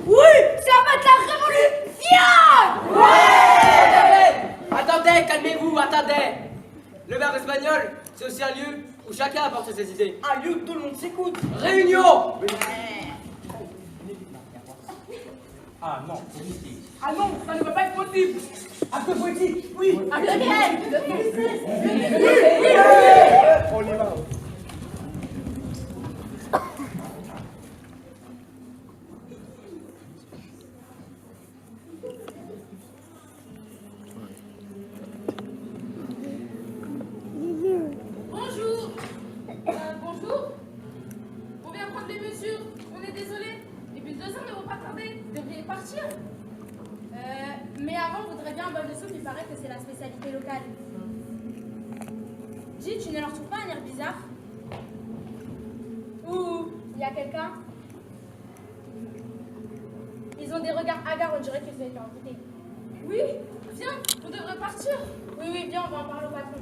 Oui, ça va être la révolution. Ouais. Attendez, calmez-vous, attendez. L'auberge espagnole, c'est aussi un lieu où chacun apporte ses idées. Un lieu où tout le monde s'écoute. Réunion. Ah non, politique. Ah non, ça ne va pas être possible. Un peu politique, oui. Le grève. On y va. Bonjour. Bonjour. On vient prendre les mesures. On est désolé. Les bulldozers ne vont pas tarder. Vous devriez partir. Mais avant, on voudrait bien un bol de soupe, il paraît que c'est la spécialité locale. Dis, tu ne leur trouves pas un air bizarre? Ou il y a quelqu'un? Ils ont des regards hagards, on dirait qu'ils ont été amputés. Oui, viens, on devrait partir. Oui, viens, on va en parler au patron.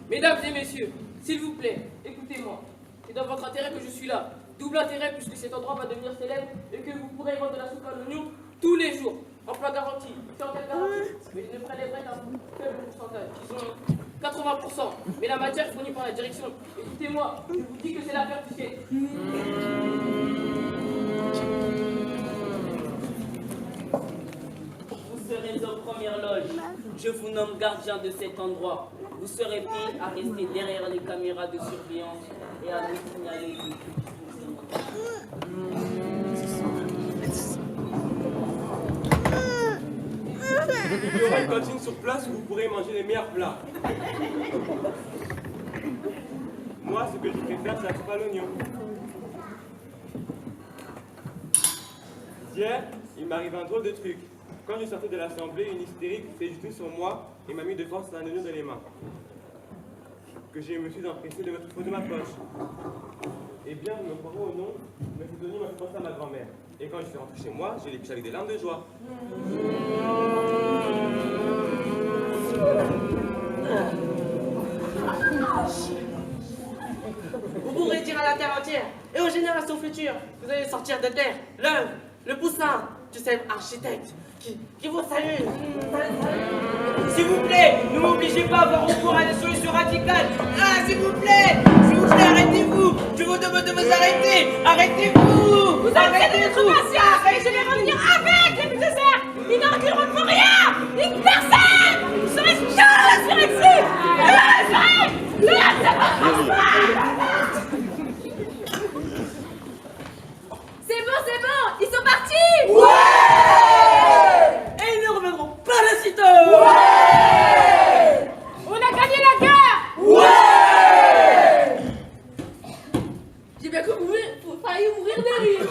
Mesdames et messieurs, s'il vous plaît, écoutez-moi. C'est dans votre intérêt que je suis là. Double intérêt puisque cet endroit va devenir célèbre et que vous pourrez vendre de la soupe à l'oignon tous les jours. Emploi garanti, clientèle garantie. Mais je ne prélèverai qu'un faible pourcentage, disons 80%. Mais la matière est fournie par la direction. Écoutez-moi, je vous dis que c'est l'affaire du siècle. Vous serez aux premières loges. Je vous nomme gardien de cet endroit. Vous serez payé à rester derrière les caméras de surveillance et à nous signaler. Il y aura une cantine sur place où vous pourrez manger les meilleurs plats. Moi, ce que je préfère, c'est la soupe à l'oignon. Hier, il m'arrive un drôle de truc. Quand je sortais de l'assemblée, une hystérique s'est jetée sur moi et m'a mis de force un oignon dans les mains. Que je me suis empressé de mettre au fond de ma poche. Eh bien, vous me croirez ou non, mais cet oignon m'a fait penser à ma grand-mère. Et quand je suis rentré chez moi, j'ai les avec des larmes de joie. Bon, à la terre entière et aux générations futures. Vous allez sortir de terre l'œuvre, le poussin du célèbre architecte qui vous salue. S'il vous plaît, ne m'obligez pas à avoir recours à des solutions radicales. Ah, s'il vous plaît, arrêtez-vous. Je vous demande de vous arrêter. Arrêtez-vous. Vous avez de notre patience et je vais revenir avec les nécessaires. Ils n'en reculeront pour rien. Une personne. Vous serez chaud sur ici. C'est bon, ils sont partis. Ouais. Et ils ne reviendront pas de sitôt. Ouais. On a gagné la guerre. Ouais. J'ai bien cru que vous failliez mourir de rire.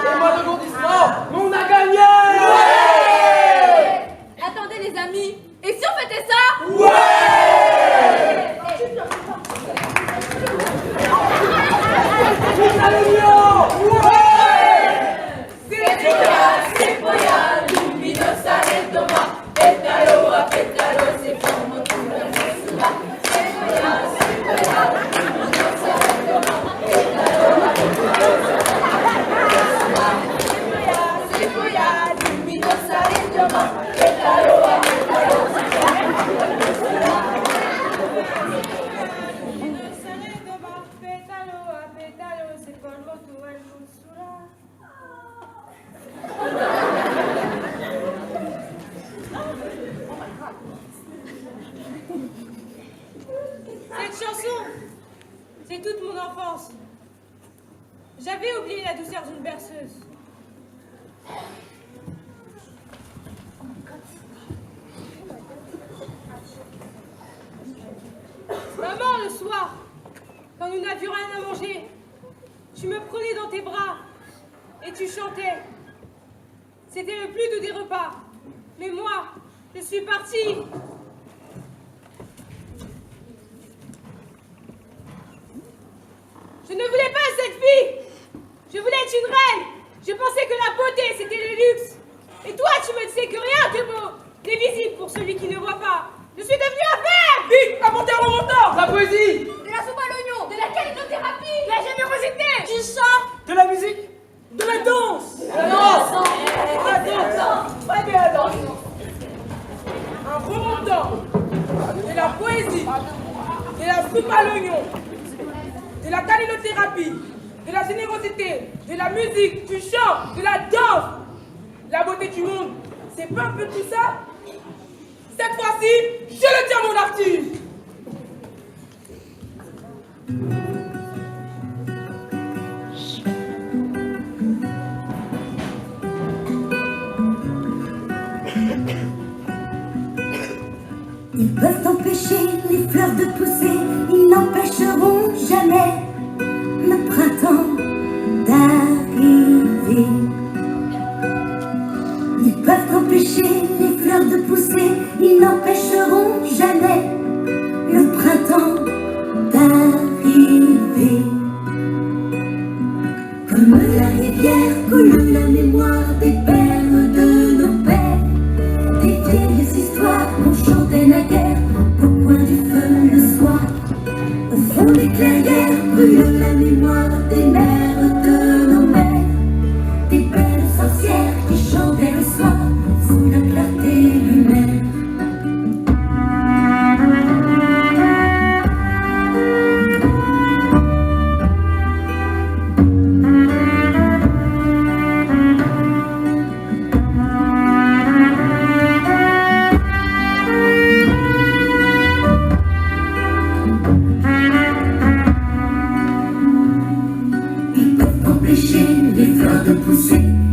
Et moi de bondissement, on a gagné. Ouais. Attendez les amis, et si on fêtait ça? Ouais. Cette chanson, c'est toute mon enfance. J'avais oublié la douceur d'une berceuse. Maman, le soir, quand nous n'avions rien à manger, tu me prenais dans tes bras et tu chantais. C'était le plus doux des repas. Mais moi, je suis partie. Je ne voulais pas cette fille. Je voulais être une reine. Je pensais que la beauté, c'était le luxe. Et toi, tu me disais que rien de beau n'est visible pour celui qui ne voit pas. Je suis devenue affaire. Vite, apportez un remontant. La poésie. De la soupe à l'oignon, de la calinothérapie, de la générosité, du chant, de la musique, de la danse. La danse. Très bien, la danse. Un remontant, de la poésie, de la soupe à l'oignon, de la calinothérapie, de la générosité, de la musique, du chant, de la danse. La beauté du monde, c'est pas un peu tout ça? Cette fois-ci, je le tiens mon artiste. Ils peuvent empêcher les fleurs de pousser, ils n'empêcheront jamais le printemps d'arriver. Ils peuvent empêcher les fleurs de pousser, ils n'empêcheront jamais le printemps d'arriver. Comme la rivière coule la mémoire des pères de nos pères, des vieilles histoires qu'on chantait naguère au coin du feu le soir. Au fond des clairières brûle la mémoire des mères de nos mères, des belles sorcières qui chantaient le soir sous la clarté lunaire.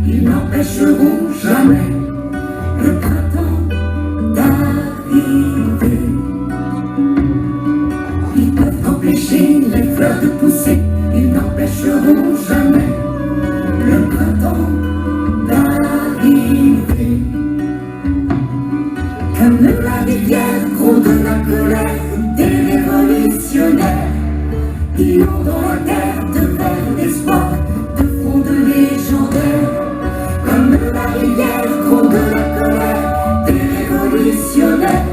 Ils n'empêcheront jamais le printemps d'arriver. Ils peuvent empêcher les fleurs de pousser, ils n'empêcheront jamais le printemps d'arriver. Comme la rivière gronde la colère des révolutionnaires, ils ont dans la terre de vers d'espoir, de fronde légendaire. Comme la rivière gronde la colère des révolutionnaires,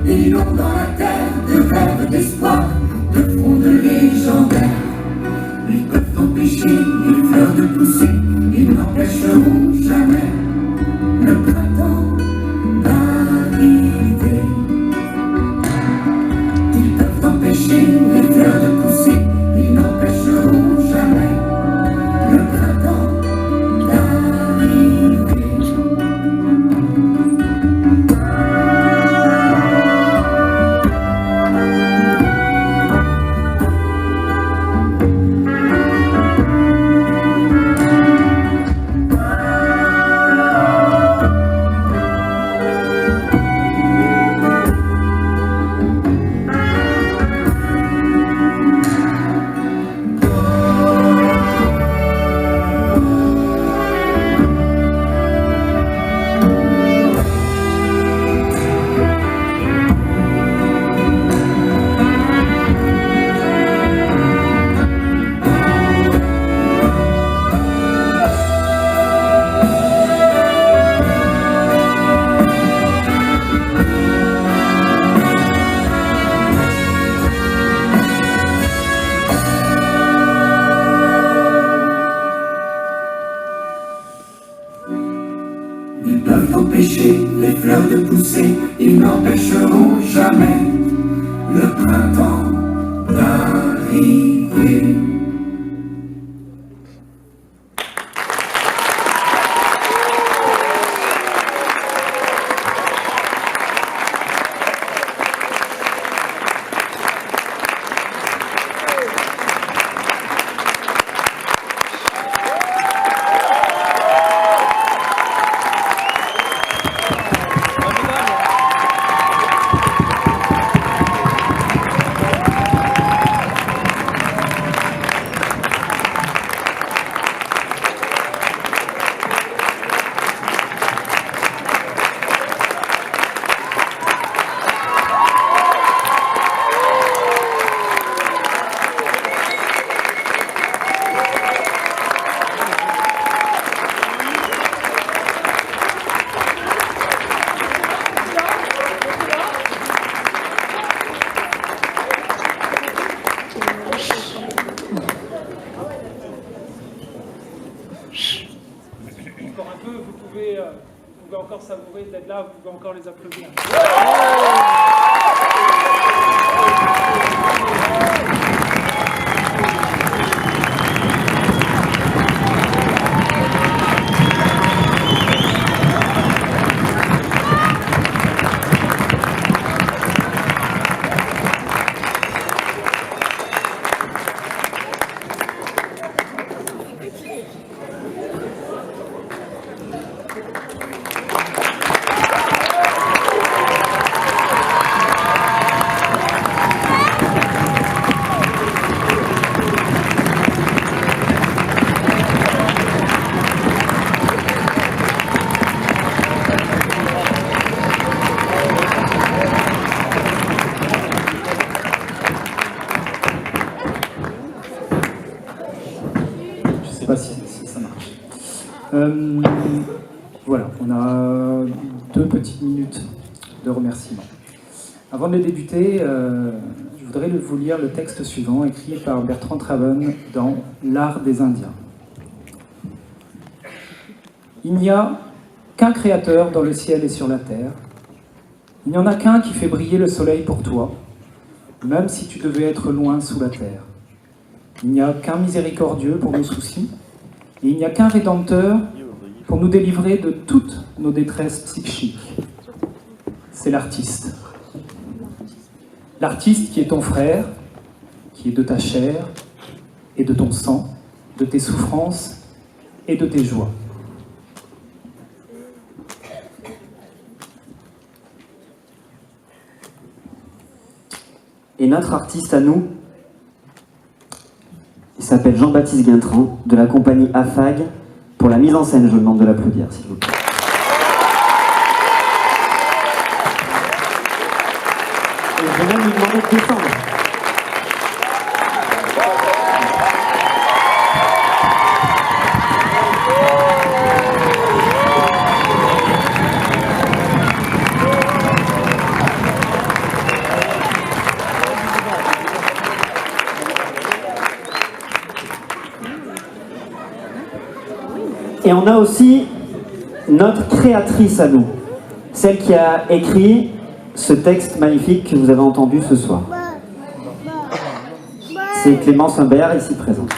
ils ont dans la terre de rêves d'espoir, de pousser, ils n'empêcheront jamais le printemps d'arriver. encore savourer d'être là, vous pouvez encore les applaudir. Je ne sais pas si ça marche. Voilà, on a 2 petites minutes de remerciements. Avant de débuter, je voudrais vous lire le texte suivant, écrit par Bertrand Traven dans L'Art des Indiens. Il n'y a qu'un créateur dans le ciel et sur la terre. Il n'y en a qu'un qui fait briller le soleil pour toi, même si tu devais être loin sous la terre. Il n'y a qu'un miséricordieux pour nos soucis, et il n'y a qu'un rédempteur pour nous délivrer de toutes nos détresses psychiques. C'est l'artiste. L'artiste qui est ton frère, qui est de ta chair et de ton sang, de tes souffrances et de tes joies. Et notre artiste à nous, il s'appelle Jean-Baptiste Guintran, de la compagnie AFAG. Pour la mise en scène, je vous demande de l'applaudir, s'il vous plaît. Et je vais même lui demander de descendre. Et on a aussi notre créatrice à nous, celle qui a écrit ce texte magnifique que vous avez entendu ce soir. C'est Clémence Humbert, ici présente.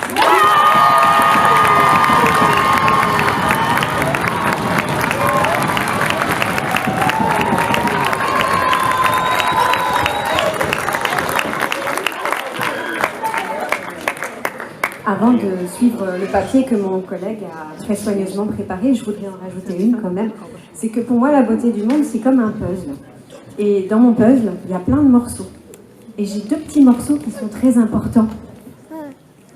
Avant de suivre le papier que mon collègue a très soigneusement préparé, je voudrais en rajouter une quand même. C'est que pour moi, la beauté du monde, c'est comme un puzzle. Et dans mon puzzle, il y a plein de morceaux. Et j'ai 2 petits morceaux qui sont très importants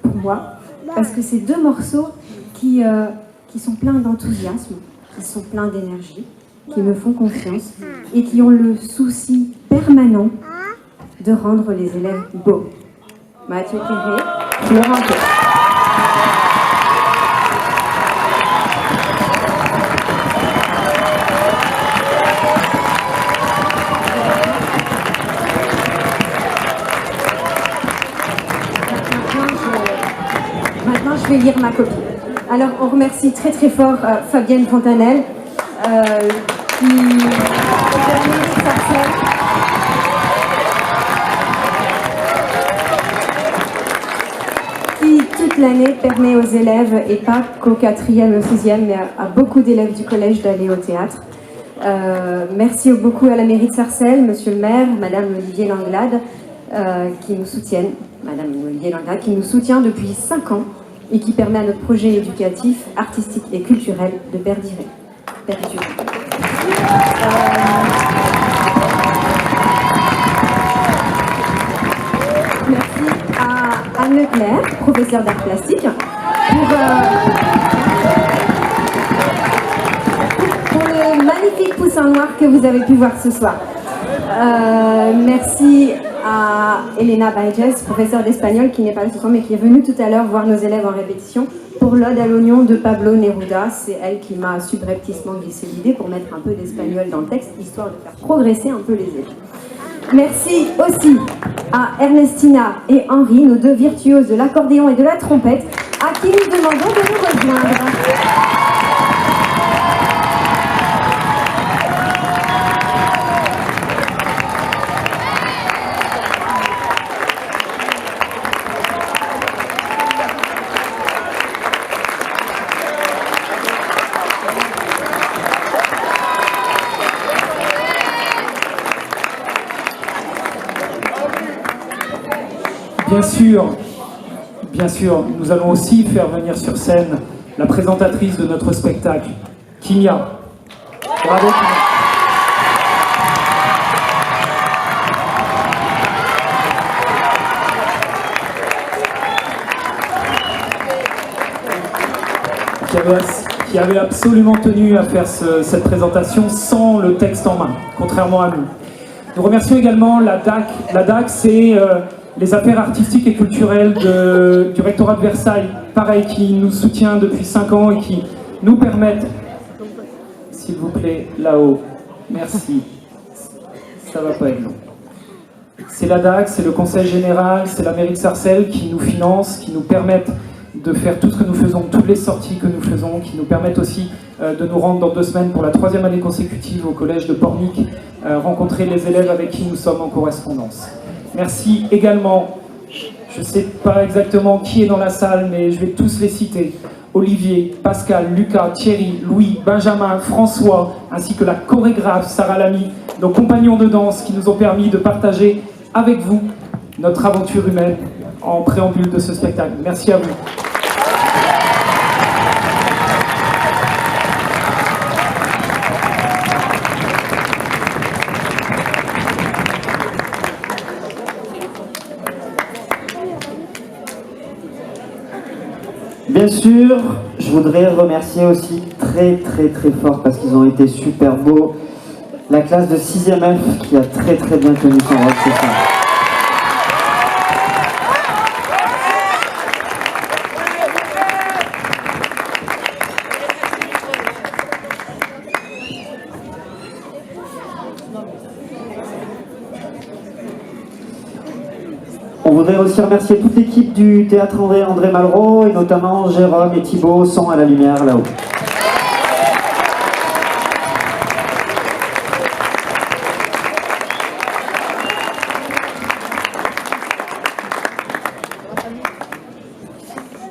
pour moi, parce que c'est 2 morceaux qui sont pleins d'enthousiasme, qui sont pleins d'énergie, qui me font confiance, et qui ont le souci permanent de rendre les élèves beaux. Mathieu Théré, Florent Thé. Maintenant, je vais lire ma copie. Alors, on remercie très très fort Fabienne Fontanelle qui... l'année permet aux élèves, et pas qu'au 4e et au 6e, mais à beaucoup d'élèves du collège d'aller au théâtre. Merci beaucoup à la mairie de Sarcelles, monsieur le maire, madame Olivier Langlade, qui nous soutiennent. Madame Olivier Langlade, qui nous soutient depuis 5 ans et qui permet à notre projet éducatif, artistique et culturel de perdurer. Merci à Anne Leclerc, professeure d'art plastique, pour le magnifique poussin noir que vous avez pu voir ce soir. Merci à Elena Bages, professeure d'espagnol, qui n'est pas là ce soir, mais qui est venue tout à l'heure voir nos élèves en répétition pour l'Ode à l'oignon de Pablo Neruda. C'est elle qui m'a subrepticement glissé l'idée pour mettre un peu d'espagnol dans le texte, histoire de faire progresser un peu les élèves. Merci aussi à Ernestina et Henri, nos 2 virtuoses de l'accordéon et de la trompette, à qui nous demandons de nous rejoindre. Bien sûr, nous allons aussi faire venir sur scène la présentatrice de notre spectacle, Kimia. Bravo Kimia. Qui avait absolument tenu à faire cette présentation sans le texte en main, contrairement à nous. Nous remercions également la DAC. La DAC, c'est les affaires artistiques et culturelles du rectorat de Versailles, pareil, qui nous soutient depuis 5 ans et qui nous permettent, s'il vous plaît, là-haut, merci, ça va pas être long. C'est la DAC, c'est le conseil général, c'est la mairie de Sarcelles qui nous finance, qui nous permettent de faire tout ce que nous faisons, toutes les sorties que nous faisons, qui nous permettent aussi de nous rendre dans 2 semaines pour la 3e année consécutive au collège de Pornic, rencontrer les élèves avec qui nous sommes en correspondance. Merci également, je ne sais pas exactement qui est dans la salle, mais je vais tous les citer. Olivier, Pascal, Lucas, Thierry, Louis, Benjamin, François, ainsi que la chorégraphe Sarah Lamy, nos compagnons de danse qui nous ont permis de partager avec vous notre aventure humaine en préambule de ce spectacle. Merci à vous. Bien sûr, je voudrais remercier aussi très fort, parce qu'ils ont été super beaux, la classe de 6e F qui a très bien tenu son rôle ce soir. On voudrait aussi remercier toute l'équipe du théâtre André Malraux, et notamment Jérôme et Thibaut, son à la lumière là-haut.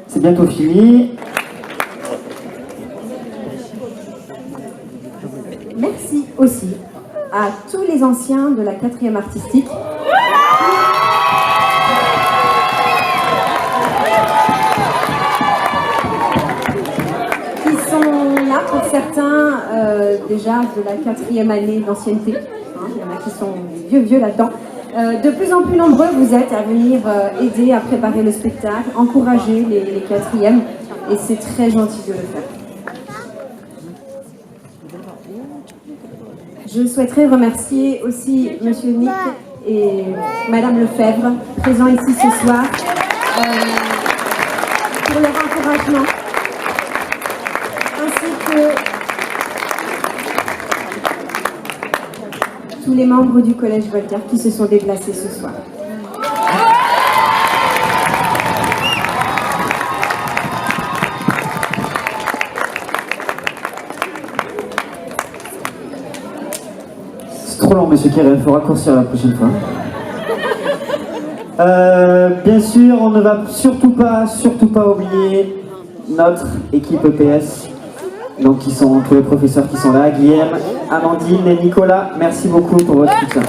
C'est bientôt fini. Merci aussi à tous les anciens de la 4e artistique. Pour certains, déjà de la 4e année d'ancienneté, il y en a qui sont vieux là-dedans. De plus en plus nombreux vous êtes à venir aider à préparer le spectacle, encourager les 4e, et c'est très gentil de le faire. Je souhaiterais remercier aussi Monsieur Nick et Madame Lefebvre, présents ici ce soir, pour leur encouragement. Tous les membres du Collège Voltaire qui se sont déplacés ce soir. C'est trop long, monsieur Kerel, il faut raccourcir la prochaine fois. Bien sûr, on ne va surtout pas oublier notre équipe EPS, donc qui sont tous les professeurs qui sont là, Guillaume, Amandine et Nicolas. Merci beaucoup pour votre soutien.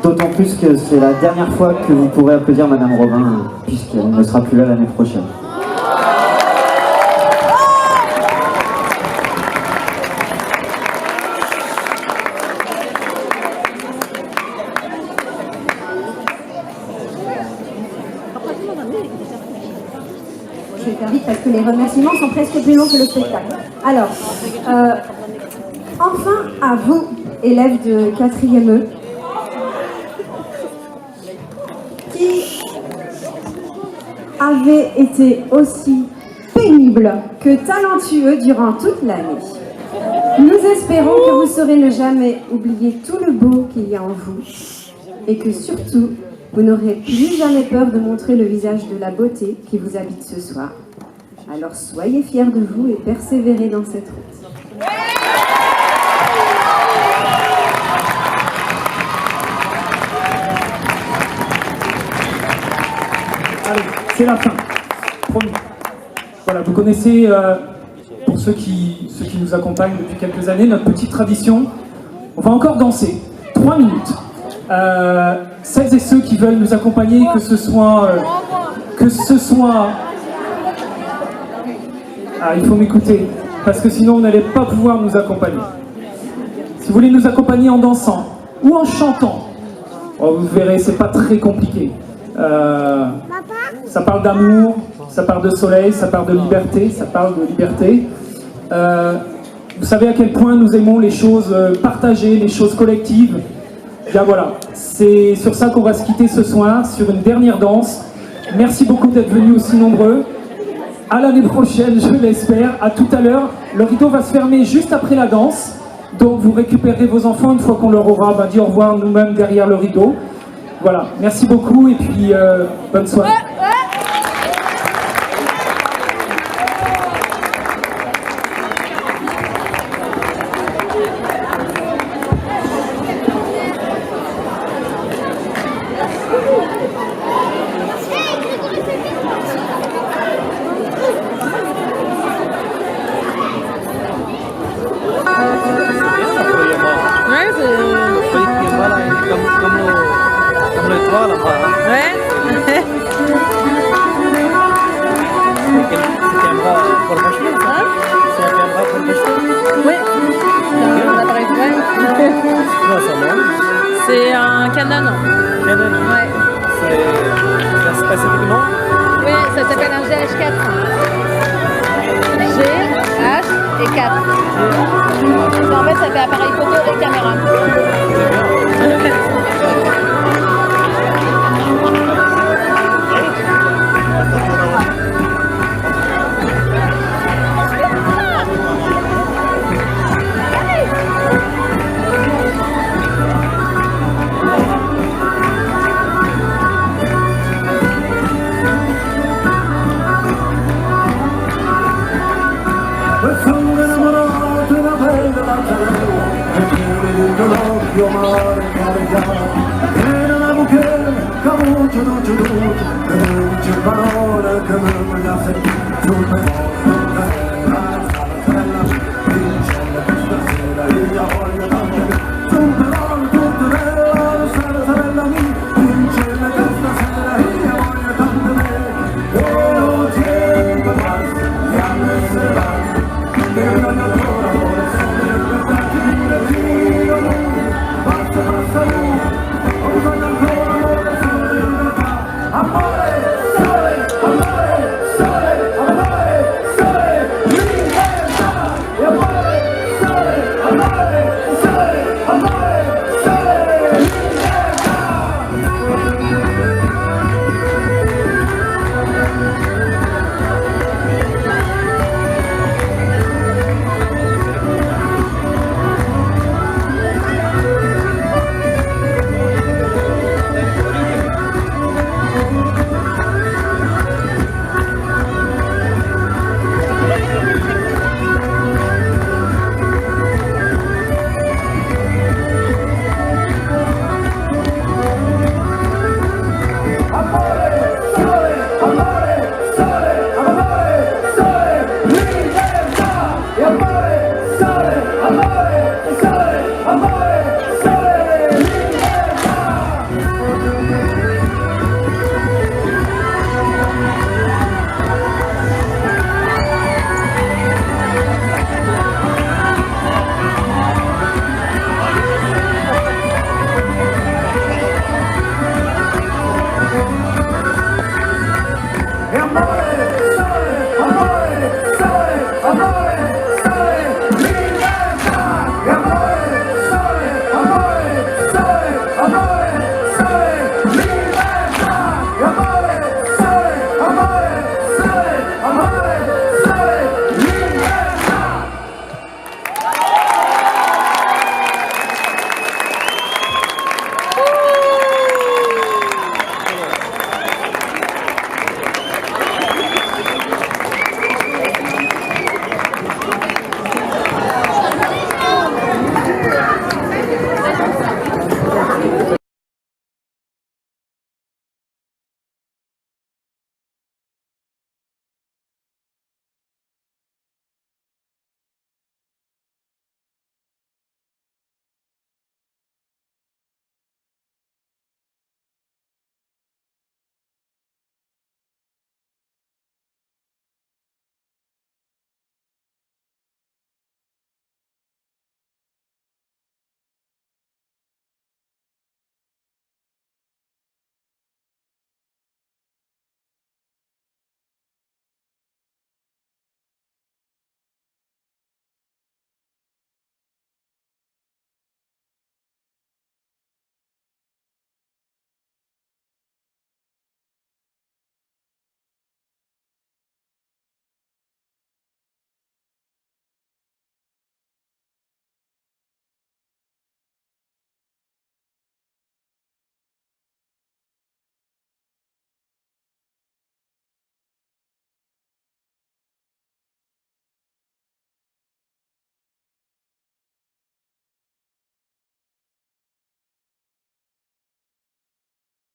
D'autant plus que c'est la dernière fois que vous pourrez applaudir Madame Robin, puisqu'elle ne sera plus là l'année prochaine. Je vais faire vite parce que les remerciements sont presque plus longs que le spectacle. Alors, enfin à vous, élèves de 4e E, qui avez été aussi pénibles que talentueux durant toute l'année. Nous espérons que vous saurez ne jamais oublier tout le beau qu'il y a en vous et que surtout, vous n'aurez plus jamais peur de montrer le visage de la beauté qui vous habite ce soir. Alors soyez fiers de vous et persévérez dans cette route. Allez, c'est la fin. Promis. Voilà, vous connaissez, pour ceux qui nous accompagnent depuis quelques années, notre petite tradition. On va encore danser. 3 minutes. Celles et ceux qui veulent nous accompagner, que ce soit... Ah, il faut m'écouter, parce que sinon vous n'allez pas pouvoir nous accompagner. Si vous voulez nous accompagner en dansant ou en chantant, oh, vous verrez, c'est pas très compliqué. Ça parle d'amour, ça parle de soleil, ça parle de liberté, ça parle de liberté. Vous savez à quel point nous aimons les choses partagées, les choses collectives. Bien voilà, c'est sur ça qu'on va se quitter ce soir, sur une dernière danse. Merci beaucoup d'être venus aussi nombreux. À l'année prochaine, je l'espère. À tout à l'heure. Le rideau va se fermer juste après la danse. Donc vous récupérez vos enfants une fois qu'on leur aura dit au revoir nous-mêmes derrière le rideau. Voilà, merci beaucoup et puis bonne soirée. C'est un Canon. Canon. Ouais. Ça se passe comment? Oui, ça s'appelle un GH4. G, H et 4. En fait, ça fait appareil photo et caméra. Come on,